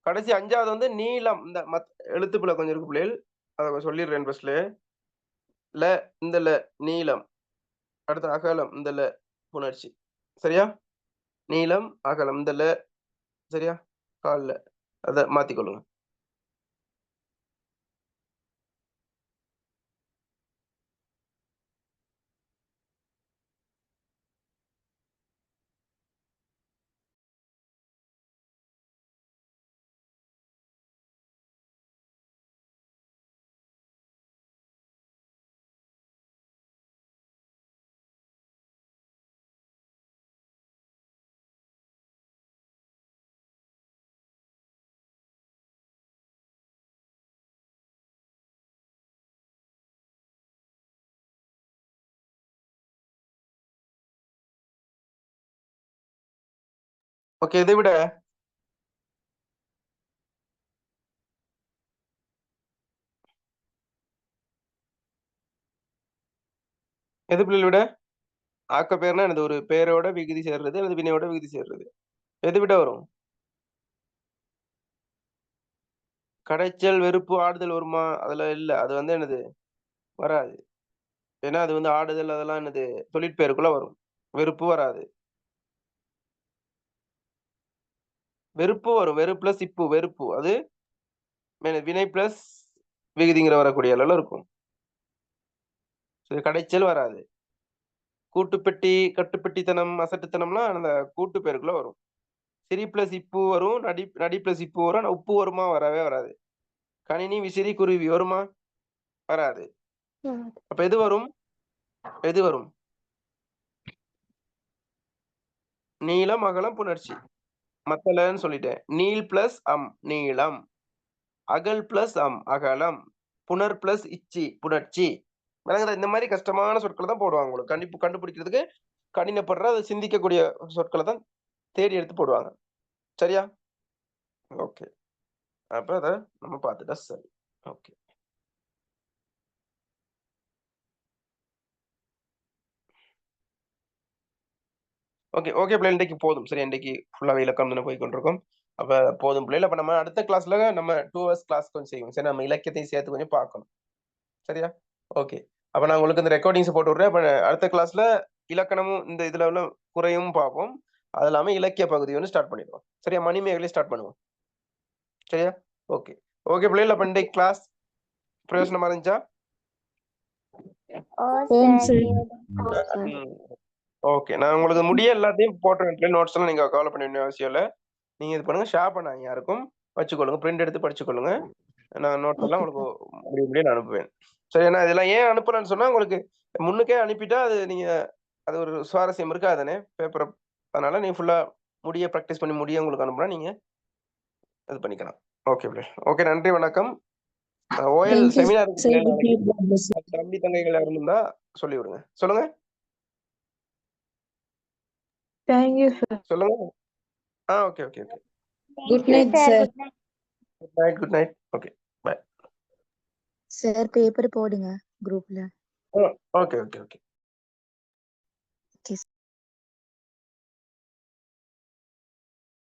கடைசி 5வது வந்து நீளம். இந்த எழுத்துப்பிழை கொஞ்சம் இருக்கு பிள்ளைகள். அதை சொல்லிடுறேன் ஃபர்ஸ்ட்ல. இந்த நீளம். அடுத்து அகலம். இந்த புணர்ச்சி. சரியா? நீளம், அகலம். இந்த சரியா? கால்ல அத மாத்திக்கொள்ளுங்க. ஓகே. இதை விட எது பிள்ளைகளை விட? ஆக்க பேர்னா என்னது? ஒரு பேரோட விகுதி சேர்றது அல்லது வினையோட விகுதி சேர்றது. எது விட வரும்? கடைச்சல், வெறுப்பு, ஆடுதல் வருமா? அதுல இல்ல. அது வந்து என்னது? வராது. ஏன்னா அது வந்து ஆடுதல் அதெல்லாம் என்னது? தொழிற்பெயருக்குள்ள வரும். வெறுப்பு வராது. வெறுப்பு வரும். வெறு பிளஸ் இப்பு வெறுப்பு. அது வினை பிளஸ் விகுதிங்கிற வரக்கூடிய அளவுல இருக்கும். கடைச்சல் வராது. கூட்டுப்பெட்டி, கட்டுப்பெட்டித்தனம், அசட்டுத்தனம்லாம் அந்த கூட்டு பெயருக்குள்ள வரும். சிரி பிளஸ் இப்பு வரும். நடி பிளஸ் இப்பு வரும். ஆனா உப்பு வருமா? வரவே வராது. கணினி, விசிறி, குருவி வருமா? வராது. அப்ப எது வரும்? எது வரும்? நீளம், அகலம், புணர்ச்சி. மத்தலன்னு சொல்லிட்டேன். நீள் பிளஸ் அம் நீளம், அகல் பிளஸ் அம் அகலம், புணர் பிளஸ் இச்சி புணர்ச்சி. விளங்குதா? இந்த மாதிரி கஷ்டமான சொற்களை தான் போடுவாங்க. உங்களுக்கு கண்டுபிடிக்கிறதுக்கு கடினப்படுற அதை சிந்திக்கக்கூடிய சொற்களை தான் தேடி எடுத்து போடுவாங்க. சரியா? ஓகே. அப்ப அதை நம்ம பார்த்துட்டா சரி. ஓகே. ஓகே ஓகே பிள்ளை, இன்றைக்கு போதும். சரி, இன்றைக்கு ஃபுல்லாவே இலக்கம் தானே போய் கொண்டிருக்கோம். அப்ப போதும் பிள்ளைகள். அப்ப நம்ம அடுத்த கிளாஸ்ல நம்ம 2 hours கிளாஸ் கொஞ்சம் செய்வோம். சரி, நம்ம இலக்கியத்தையும் சேர்த்து கொஞ்சம் பார்க்கணும். சரியா? ஓகே. அப்ப நான் உங்களுக்கு இந்த ரெக்கார்டிங்ஸ் போட்டு விடுறேன். அப்ப அடுத்த கிளாஸ்ல இலக்கணமும் இந்த இதுல உள்ள குறையும் பார்ப்போம். அது இல்லாம இலக்கிய பகுதி வந்து ஸ்டார்ட் பண்ணிடுவோம். சரியா? மணிமேகலை ஸ்டார்ட் பண்ணுவோம். சரியா? ஓகே ஓகே பிள்ளைகள். அப்ப இன்றைக்கு கிளாஸ் பிரயோஜனமா இருந்துச்சா? ஓ ஓம் சார். சார். ஓகே. நான் உங்களுக்கு முடிய எல்லாத்தையும் போட்டுறேன். நோட்ஸ் எல்லாம் நீங்க கவலை பண்ண வேண்டிய அவசியம் இல்லை. நீங்க இது பண்ணுங்க, ஷேர் பண்ணாங்க யாருக்கும் வச்சுக்கொள்ளுங்க, பிரிண்ட் எடுத்து படிச்சுக்கொள்ளுங்க. நான் நோட்ஸ் எல்லாம் உங்களுக்கு முடிய நான் அனுப்புவேன். சரி, ஏன்னா இதெல்லாம் ஏன் அனுப்புறேன்னு சொன்னா உங்களுக்கு முன்னுக்கே அனுப்பிட்டா அது நீங்க அது ஒரு சுவாரஸ்யம் இருக்கா தானே பேப்பரை. அதனால நீங்க ஃபுல்லா முடிய ப்ராக்டிஸ் பண்ணி முடிய உங்களுக்கு அனுப்புனா நீங்க இது பண்ணிக்கலாம். ஓகே ஓகே, நன்றி, வணக்கம். OL Thank you, seminar sir. Good night. God bless you. தம்பி தங்கைகள் யாரும் இருந்தா சொல்லி விடுங்க. சொல்லுங்க தேங்க்யூ சார். சொல்லுங்க. Okay okay okay. Good night, sir. Good night. Okay, bye. Sir paper போடுங்க குரூப்ல. Okay okay okay.